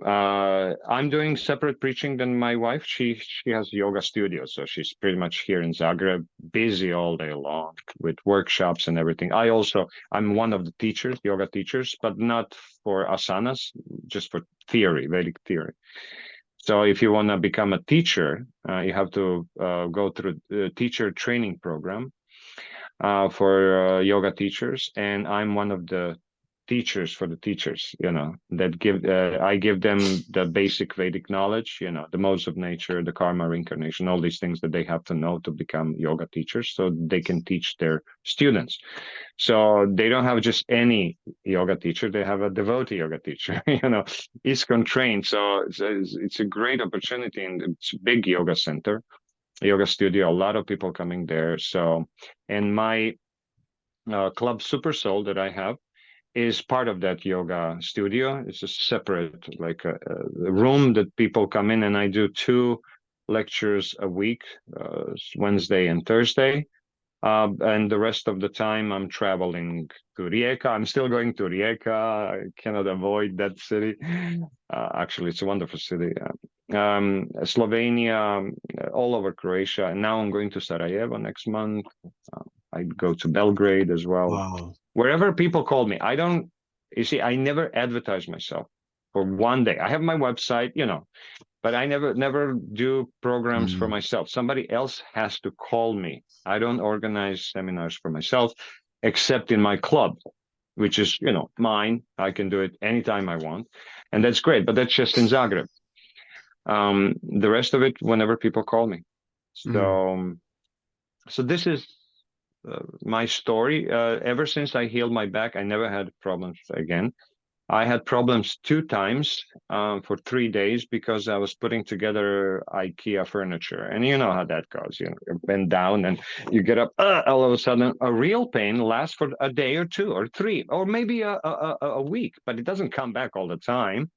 Speaker 1: Wow.
Speaker 2: I'm doing separate preaching than my wife. She has a yoga studio, so she's pretty much here in Zagreb, busy all day long with workshops and everything. I'm one of the teachers, yoga teachers, but not for asanas, just for theory, Vedic theory. So if you want to become a teacher, you have to go through the teacher training program for yoga teachers, and I'm one of the teachers for the teachers, that give, I give them the basic Vedic knowledge, the modes of nature, the karma, reincarnation, all these things that they have to know to become yoga teachers, so they can teach their students. So they don't have just any yoga teacher, they have a devotee yoga teacher, ISKCON trained. So it's a great opportunity, and it's a big yoga center, yoga studio, a lot of people coming there. So, and my club Super Soul that I have is part of that yoga studio. It's a separate, like a room that people come in, and I do 2 lectures a week, Wednesday and Thursday. And the rest of the time I'm traveling to Rijeka. I'm still going to Rijeka. I cannot avoid that city. Actually, it's a wonderful city. Slovenia, all over Croatia. And now I'm going to Sarajevo next month. I go to Belgrade as well.
Speaker 1: Wow.
Speaker 2: Wherever people call me, you see, I never advertise myself for one day. I have my website, but I never do programs for myself. Somebody else has to call me. I don't organize seminars for myself, except in my club, which is, mine. I can do it anytime I want. And that's great, but that's just in Zagreb. The rest of it, whenever people call me. So this is my story. Ever since I healed my back, I never had problems again. I had problems 2 times for 3 days because I was putting together IKEA furniture. And you know how that goes. You bend down and you get up, all of a sudden, a real pain lasts for a day or 2 or 3, or maybe a week, but it doesn't come back all the time.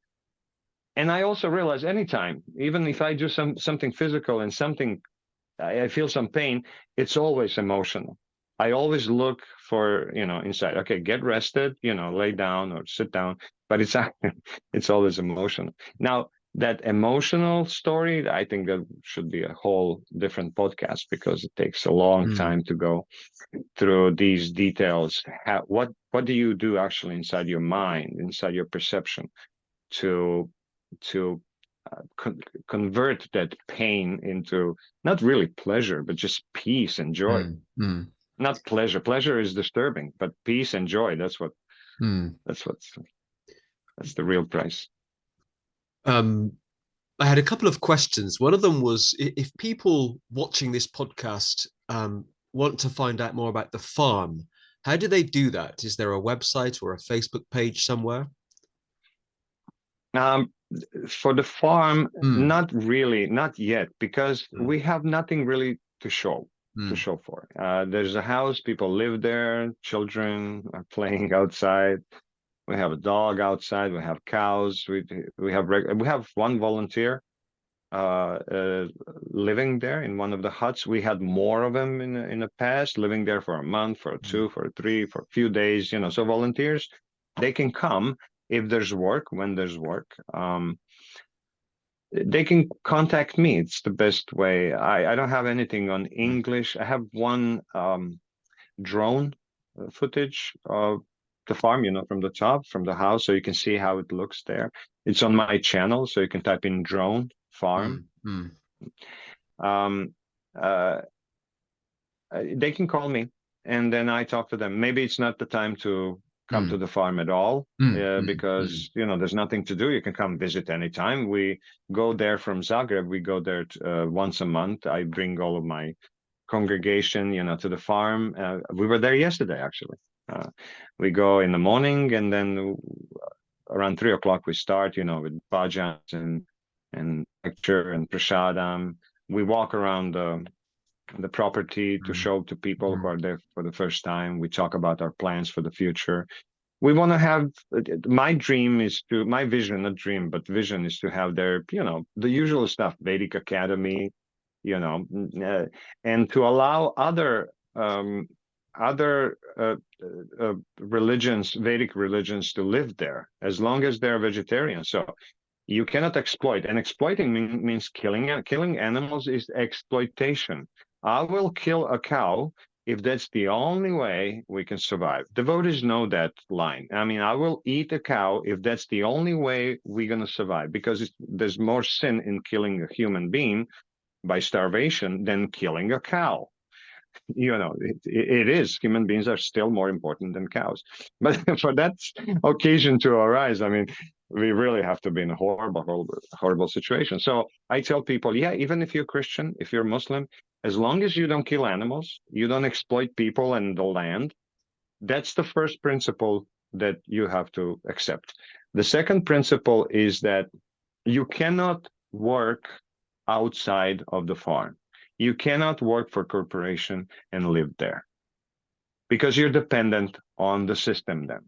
Speaker 2: And I also realize anytime, even if I do something physical and I feel some pain, it's always emotional. I always look for, inside. Okay, get rested, lay down or sit down, but it's always emotional. Now, that emotional story, I think that should be a whole different podcast, because it takes a long time to go through these details. What do you do actually inside your mind, inside your perception, to convert that pain into not really pleasure, but just peace and joy. Not pleasure. Pleasure is disturbing, but peace and joy, that's the real price.
Speaker 1: I had a couple of questions. One of them was, if people watching this podcast want to find out more about the farm, how do they do that? Is there a website or a Facebook page somewhere?
Speaker 2: For the farm, not really, not yet, because we have nothing really to show for. There's a house, people live there, children are playing outside. We have a dog outside. We have cows. We have one volunteer living there in one of the huts. We had more of them in the past, living there for a month, for 2, for 3, for a few days. So volunteers, they can come if there's work, when there's work. They can contact me. It's the best way. I don't have anything on English. I have one drone footage of the farm, from the top, from the house, so you can see how it looks there. It's on my channel, so you can type in drone farm. They can call me, and then I talk to them. Maybe it's not the time to come to the farm at all, because there's nothing to do. You can come visit anytime. We go there from Zagreb. We go there once a month. I bring all of my congregation, to the farm. We were there yesterday, actually. We go in the morning, and then around 3 o'clock we start, with bhajans and lecture and prasadam. We walk around the property to show to people who are there for the first time. We talk about our plans for the future. We want to have, my vision is to have their, the usual stuff, Vedic Academy, and to allow other religions, Vedic religions, to live there, as long as they're vegetarian. So you cannot exploit, and exploiting means killing. Killing animals is exploitation. I will kill a cow if that's the only way we can survive. Devotees know that line. I will eat a cow if that's the only way we're going to survive, because there's more sin in killing a human being by starvation than killing a cow. it is. Human beings are still more important than cows. But for that occasion to arise, I mean, we really have to be in a horrible situation. So I tell people, yeah, even if you're Christian, if you're Muslim, as long as you don't kill animals, you don't exploit people and the land, that's the first principle that you have to accept. The second principle is that you cannot work outside of the farm. You cannot work for a corporation and live there because you're dependent on the system then.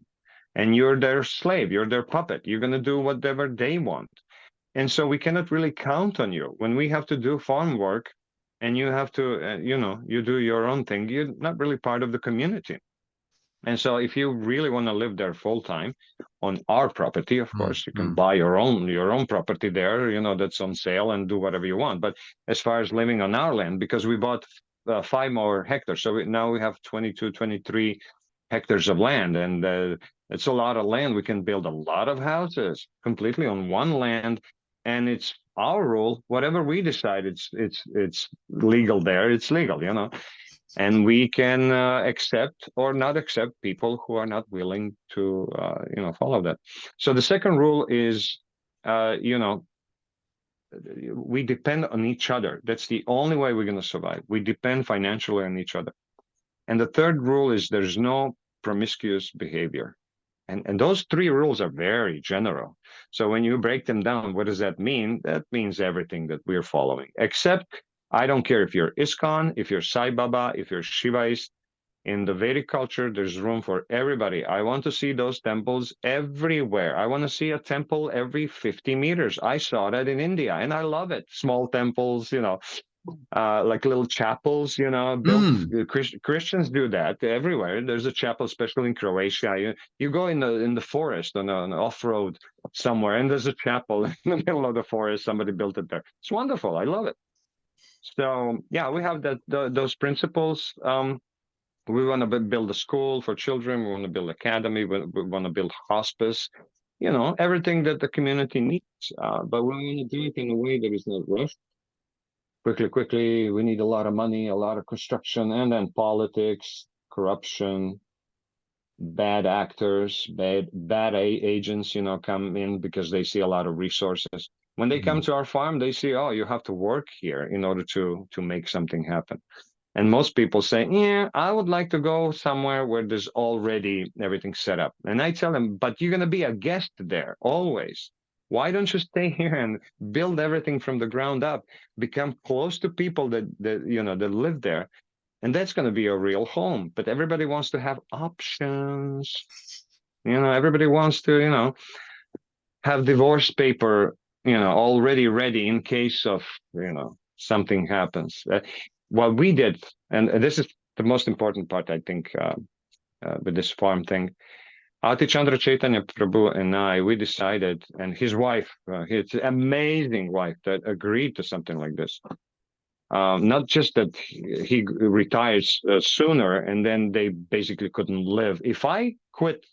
Speaker 2: And you're their slave, you're their puppet. You're going to do whatever they want. And so we cannot really count on you. When we have to do farm work and you have to, you do your own thing, you're not really part of the community. And so if you really want to live there full time on our property, of course, you can buy your own property there, that's on sale, and do whatever you want. But as far as living on our land, because we bought 5 more hectares, so now we have 22, 23 hectares of land, and it's a lot of land. We can build a lot of houses completely on one land, and it's our rule. Whatever we decide, it's legal there. It's legal, and we can accept or not accept people who are not willing to, follow that. So the second rule is, we depend on each other. That's the only way we're going to survive. We depend financially on each other. And the third rule is there's no promiscuous behavior. And those 3 rules are very general. So when you break them down, what does that mean? That means everything that we're following, except I don't care if you're ISKCON, if you're Sai Baba, if you're Shivaist. In the Vedic culture, there's room for everybody. I want to see those temples everywhere. I want to see a temple every 50 meters. I saw that in India, and I love it. Small temples, like little chapels, built. Christians do that everywhere. There's a chapel, especially in Croatia. You go in the forest on an off-road somewhere, and there's a chapel in the middle of the forest. Somebody built it there. It's wonderful. I love it. So yeah, we have those principles. We want to build a school for children. We want to build academy. We want to build hospice. Everything that the community needs. But we want to do it in a way that is not rushed. Quickly. We need a lot of money, a lot of construction, and then politics, corruption, bad actors, bad agents, come in because they see a lot of resources. When they come to our farm, they see, oh, you have to work here in order to make something happen. And most people say, yeah, I would like to go somewhere where there's already everything set up. And I tell them, but you're going to be a guest there always. Why don't you stay here and build everything from the ground up, become close to people that live there? And that's going to be a real home. But everybody wants to have options. Everybody wants to, have divorce paper, already ready in case of, something happens. What we did, and this is the most important part, I think, with this farm thing. Ati Chandra Chaitanya Prabhu and I, we decided, and his wife, his amazing wife that agreed to something like this. Not just that he retires sooner and then they basically couldn't live. If I quit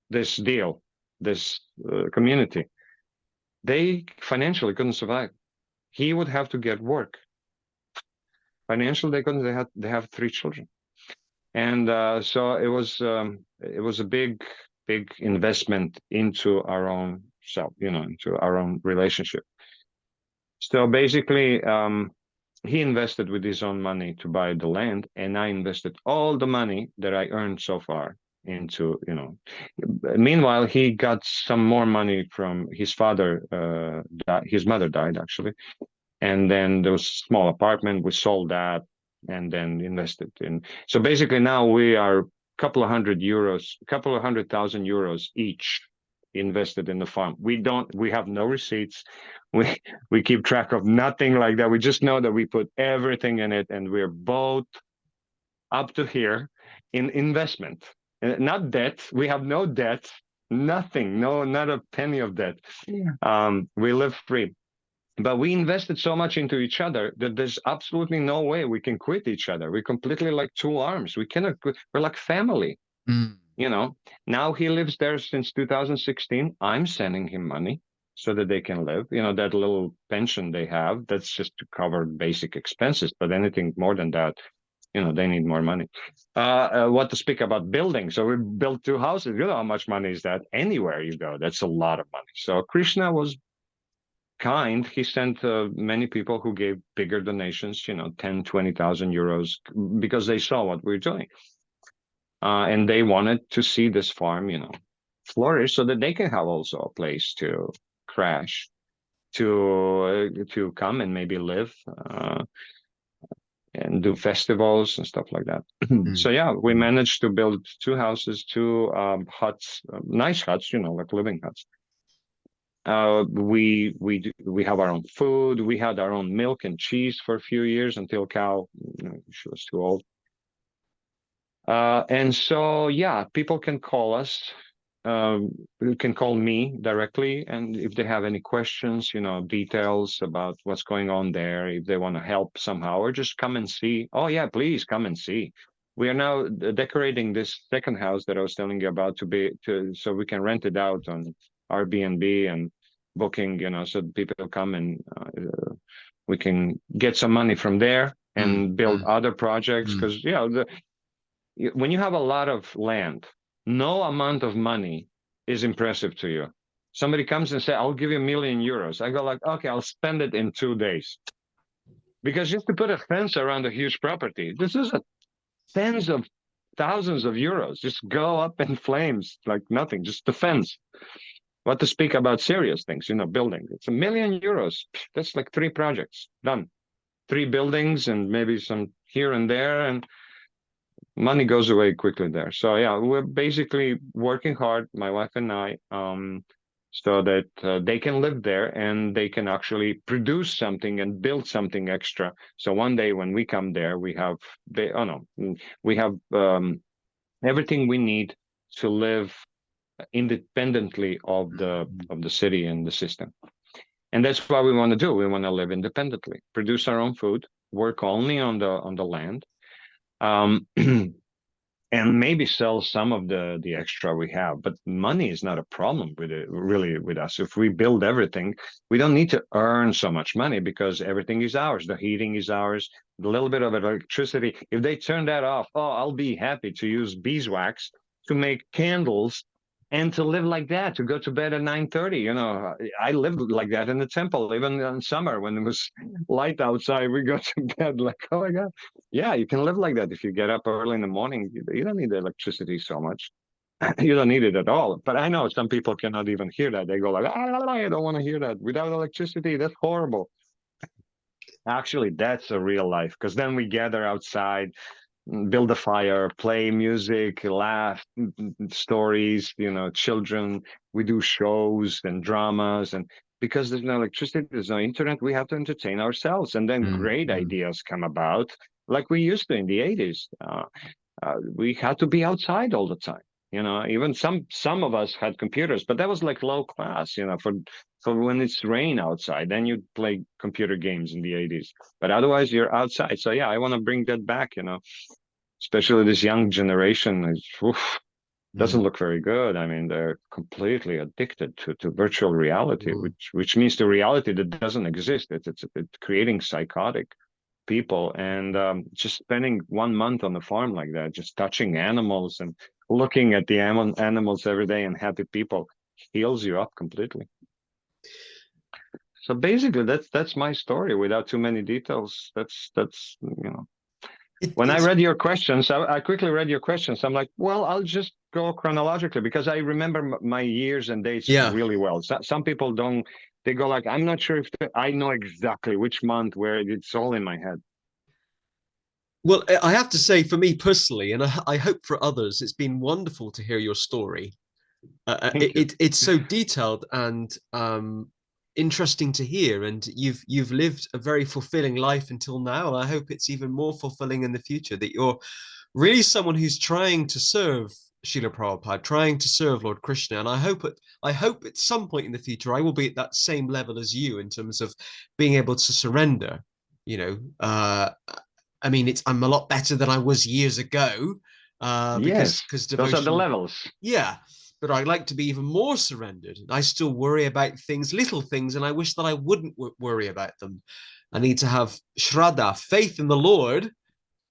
Speaker 2: this deal, this community, they financially couldn't survive. He would have to get work. Financially, they couldn't. They have 3 children, and so it was a big investment into our own self, into our own relationship. So basically, he invested with his own money to buy the land, and I invested all the money that I earned so far into, Meanwhile, he got some more money from his father. His mother died, actually. And then there was a small apartment. We sold that and then invested in. So basically now we are a couple of €100,000 each invested in the farm. We have no receipts. We keep track of nothing like that. We just know that we put everything in it, and we're both up to here in investment, not debt. We have no debt, nothing, not a penny of debt. We live free. But we invested so much into each other that there's absolutely no way we can quit each other. We're completely like 2 arms. We cannot quit. We're like family. Now he lives there since 2016. I'm sending him money so that they can live. That little pension they have, that's just to cover basic expenses. But anything more than that, you know, they need more money. What to speak about building? So we built 2 houses. You know how much money is that? Anywhere you go, that's a lot of money. So Krishna was kind. He sent many people who gave bigger donations, you know, 10, 20,000 euros, because they saw what we're doing. And they wanted to see this farm, you know, flourish so that they can have also a place to crash, to come and maybe live and do festivals and stuff like that. So yeah, we managed to build 2 houses, 2 huts, nice huts, you know, like living huts. We have our own food. We had our own milk and cheese for a few years until cow, you know, she was too old. And so yeah, people can call us. You can call me directly, and if they have any questions, you know, details about what's going on there, if they want to help somehow, or just come and see. Oh yeah, please come and see. We are now decorating this second house that I was telling you about so we can rent it out on Airbnb and booking, you know, so people come and we can get some money from there and build other projects. Because yeah, when you have a lot of land, no amount of money is impressive to you. Somebody comes and say, I'll give you €1,000,000. I go like, okay, I'll spend it in 2 days. Because just to put a fence around a huge property, this is tens of thousands of euros. Just go up in flames like nothing, just the fence. What to speak about serious things, you know, building. It's €1,000,000. That's like 3 projects done. 3 buildings and maybe some here and there, and money goes away quickly there. So yeah, we're basically working hard, my wife and I, so that they can live there and they can actually produce something and build something extra. So one day when we come there, we have everything we need to live independently of the city and the system. And that's what we want to do. We want to live independently, produce our own food, work only on the land. And maybe sell some of the extra we have, but money is not a problem with it, really, with us. If we build everything, we don't need to earn so much money because everything is ours. The heating is ours, the little bit of electricity. If they turn that off, oh, I'll be happy to use beeswax to make candles and to live like that, to go to bed at 9:30. You know, I lived like that in the temple, even in summer when it was light outside, we go to bed like, oh my God. Yeah, you can live like that. If you get up early in the morning, you don't need the electricity so much. You don't need it at all. But I know some people cannot even hear that. They go like, I don't want to hear that. Without electricity, that's horrible. Actually, that's a real life, because then we gather outside, build a fire, play music, laugh, stories, you know, children. We do shows and dramas, and because there's no electricity, there's no internet, we have to entertain ourselves, and then great ideas come about, like we used to in the 80s. We had to be outside all the time. You know, even some of us had computers, but that was like low class, you know, for when it's rain outside, then you play computer games in the 80s. But otherwise you're outside. So yeah, I want to bring that back, you know, especially this young generation doesn't look very good. I mean, they're completely addicted to virtual reality, which means the reality that doesn't exist. It's creating psychotic people, and just spending 1 month on the farm like that, just touching animals and looking at the animals every day and happy people heals you up completely. So basically that's my story without too many details. That's you know, when I read your questions, I quickly read your questions. I'm like, well, I'll just go chronologically because I remember my years and dates really well. Some people don't. They go like, I'm not sure if I know exactly which month, where it's all in my head.
Speaker 1: Well, I have to say, for me personally, and I hope for others, it's been wonderful to hear your story. It's so detailed and interesting to hear, and you've lived a very fulfilling life until now, and I hope it's even more fulfilling in the future, that you're really someone who's trying to serve Srila Prabhupada, trying to serve Lord Krishna. And I hope at some point in the future I will be at that same level as you in terms of being able to surrender. You know, I mean, I'm a lot better than I was years ago, because devotion,
Speaker 2: those are the levels.
Speaker 1: Yeah, but I'd like to be even more surrendered. I still worry about things, little things, and I wish that I wouldn't worry about them. I need to have shraddha, faith in the Lord,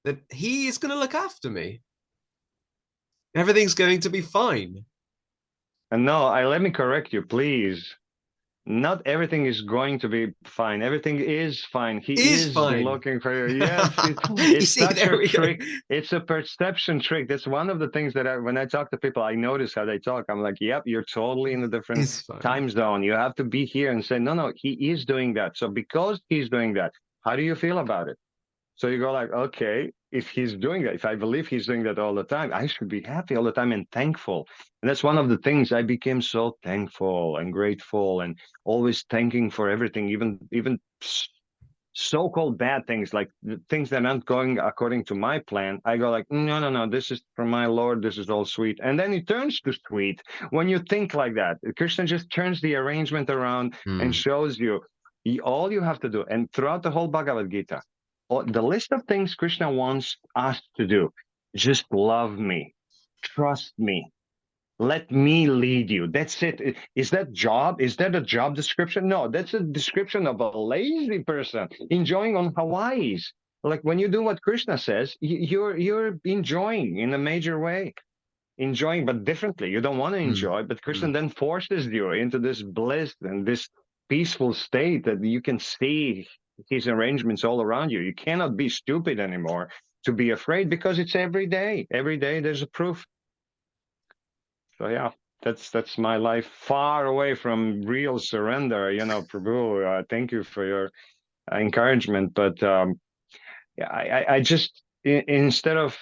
Speaker 1: that he is going to look after me. Everything's going to be fine.
Speaker 2: And no, let me correct you, please. Not everything is going to be fine. Everything is fine. He
Speaker 1: Is
Speaker 2: is
Speaker 1: fine.
Speaker 2: looking for you. Yes,
Speaker 1: You
Speaker 2: it's
Speaker 1: see,
Speaker 2: such
Speaker 1: there
Speaker 2: a
Speaker 1: we go.
Speaker 2: trick. It's a perception trick. That's one of the things that when I talk to people, I notice how they talk. I'm like, yep, you're totally in a different
Speaker 1: Is fine.
Speaker 2: time zone. You have to be here and say, no, no, he is doing that. So because he's doing that, how do you feel about it? So you go like, okay, if he's doing that, if I believe he's doing that all the time, I should be happy all the time and thankful. And that's one of the things I became so thankful and grateful and always thanking for everything, even so-called bad things, like the things that aren't going according to my plan. I go like, no, no, no, this is from my Lord. This is all sweet. And then it turns to sweet when you think like that. Krishna just turns the arrangement around and shows you all you have to do. And throughout the whole Bhagavad Gita, the list of things Krishna wants us to do, just love me, trust me, let me lead you. That's it. Is that job? Is that a job description? No, that's a description of a lazy person enjoying on Hawaii's. Like when you do what Krishna says, you're enjoying in a major way, enjoying but differently. You don't want to enjoy, but Krishna then forces you into this bliss and this peaceful state that you can see his arrangements all around you. You cannot be stupid anymore to be afraid because it's every day. Every day there's a proof. So yeah, that's my life, far away from real surrender. Prabhu, thank you for your encouragement. But yeah, I just instead of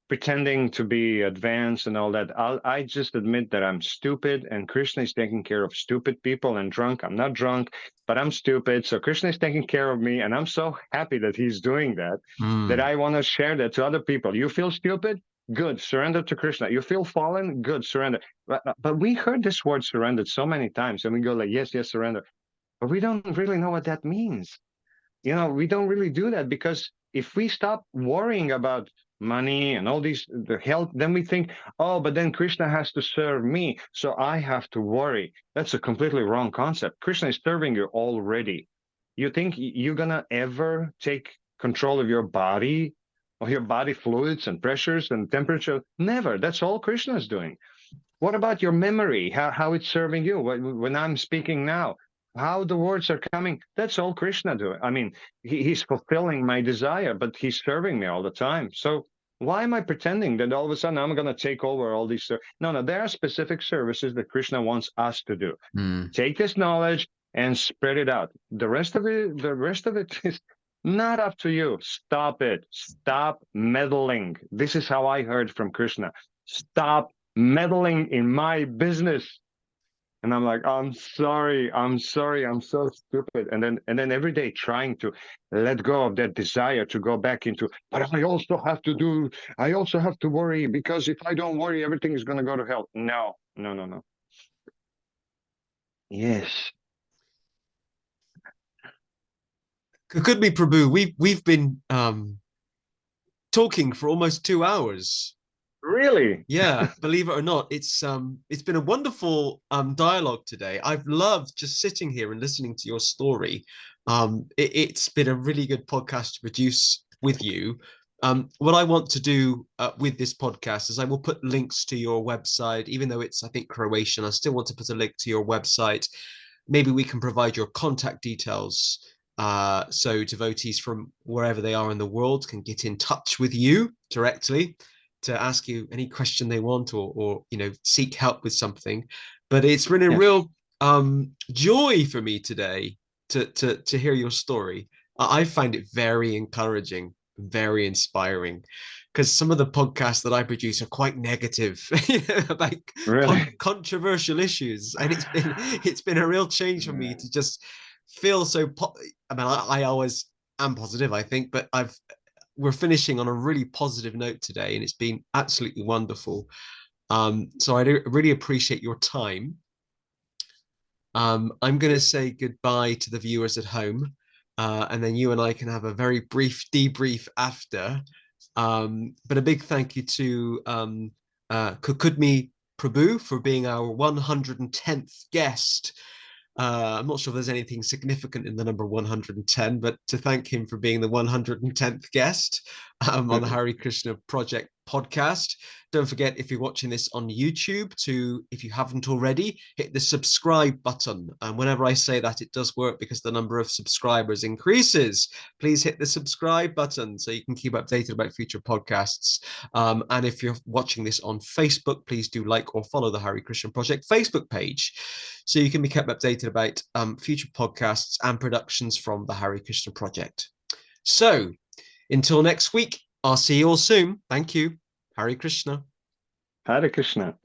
Speaker 2: pretending to be advanced and all that, I just admit that I'm stupid, and Krishna is taking care of stupid people and drunk. I'm not drunk, but I'm stupid. So Krishna is taking care of me, and I'm so happy that he's doing that, that I want to share that to other people. You feel stupid? Good, surrender to Krishna. You feel fallen? Good, surrender. But we heard this word surrendered so many times, and we go like, yes, yes, surrender. But we don't really know what that means. We don't really do that, because if we stop worrying about money and all the health, then we think, oh, but then Krishna has to serve me, so I have to worry. That's a completely wrong concept. Krishna is serving you already. You think you're gonna ever take control of your body, or your body fluids and pressures and temperature? Never. That's all Krishna is doing. What about your memory? How it's serving you when I'm speaking now? How the words are coming? That's all Krishna doing. I mean, he's fulfilling my desire, but he's serving me all the time. So why am I pretending that all of a sudden I'm going to take over all these? No, no, there are specific services that Krishna wants us to do. Take this knowledge and spread it out. The rest of it is not up to you. Stop it. Stop meddling. This is how I heard from Krishna. Stop meddling in my business. And I'm like, I'm sorry, I'm so stupid. And then every day trying to let go of that desire to go back into, but I also have to worry, because if I don't worry, everything is going to go to hell. No, no, no, no. Yes.
Speaker 1: Kakudmi Prabhu, we've been talking for almost 2 hours.
Speaker 2: Really?
Speaker 1: Yeah, believe it or not, it's been a wonderful dialogue today. I've loved just sitting here and listening to your story. It's been a really good podcast to produce with you. What I want to do with this podcast is I will put links to your website, even though it's, I think, Croatian. I still want to put a link to your website. Maybe we can provide your contact details, so devotees from wherever they are in the world can get in touch with you directly to ask you any question they want, or seek help with something. But it's been a
Speaker 2: Yes.
Speaker 1: real joy for me today to hear your story. I find it very encouraging, very inspiring, because some of the podcasts that I produce are quite negative, about
Speaker 2: Really?
Speaker 1: controversial issues, and it's been a real change for me to just feel so. I mean, I always am positive, I think, but we're finishing on a really positive note today, and it's been absolutely wonderful. So I really appreciate your time. I'm going to say goodbye to the viewers at home, and then you and I can have a very brief debrief after. But a big thank you to Kakudmi Prabhu for being our 110th guest. I'm not sure if there's anything significant in the number 110, but to thank him for being the 110th guest on the Hare Krishna Project podcast. Don't forget, if you're watching this on YouTube, to, if you haven't already, hit the subscribe button. And whenever I say that, it does work because the number of subscribers increases. Please hit the subscribe button so you can keep updated about future podcasts. And if you're watching this on Facebook, please do like or follow the Hare Krishna Project Facebook page so you can be kept updated about future podcasts and productions from the Hare Krishna Project. So until next week, I'll see you all soon. Thank you. Hare Krishna.
Speaker 2: Hare Krishna.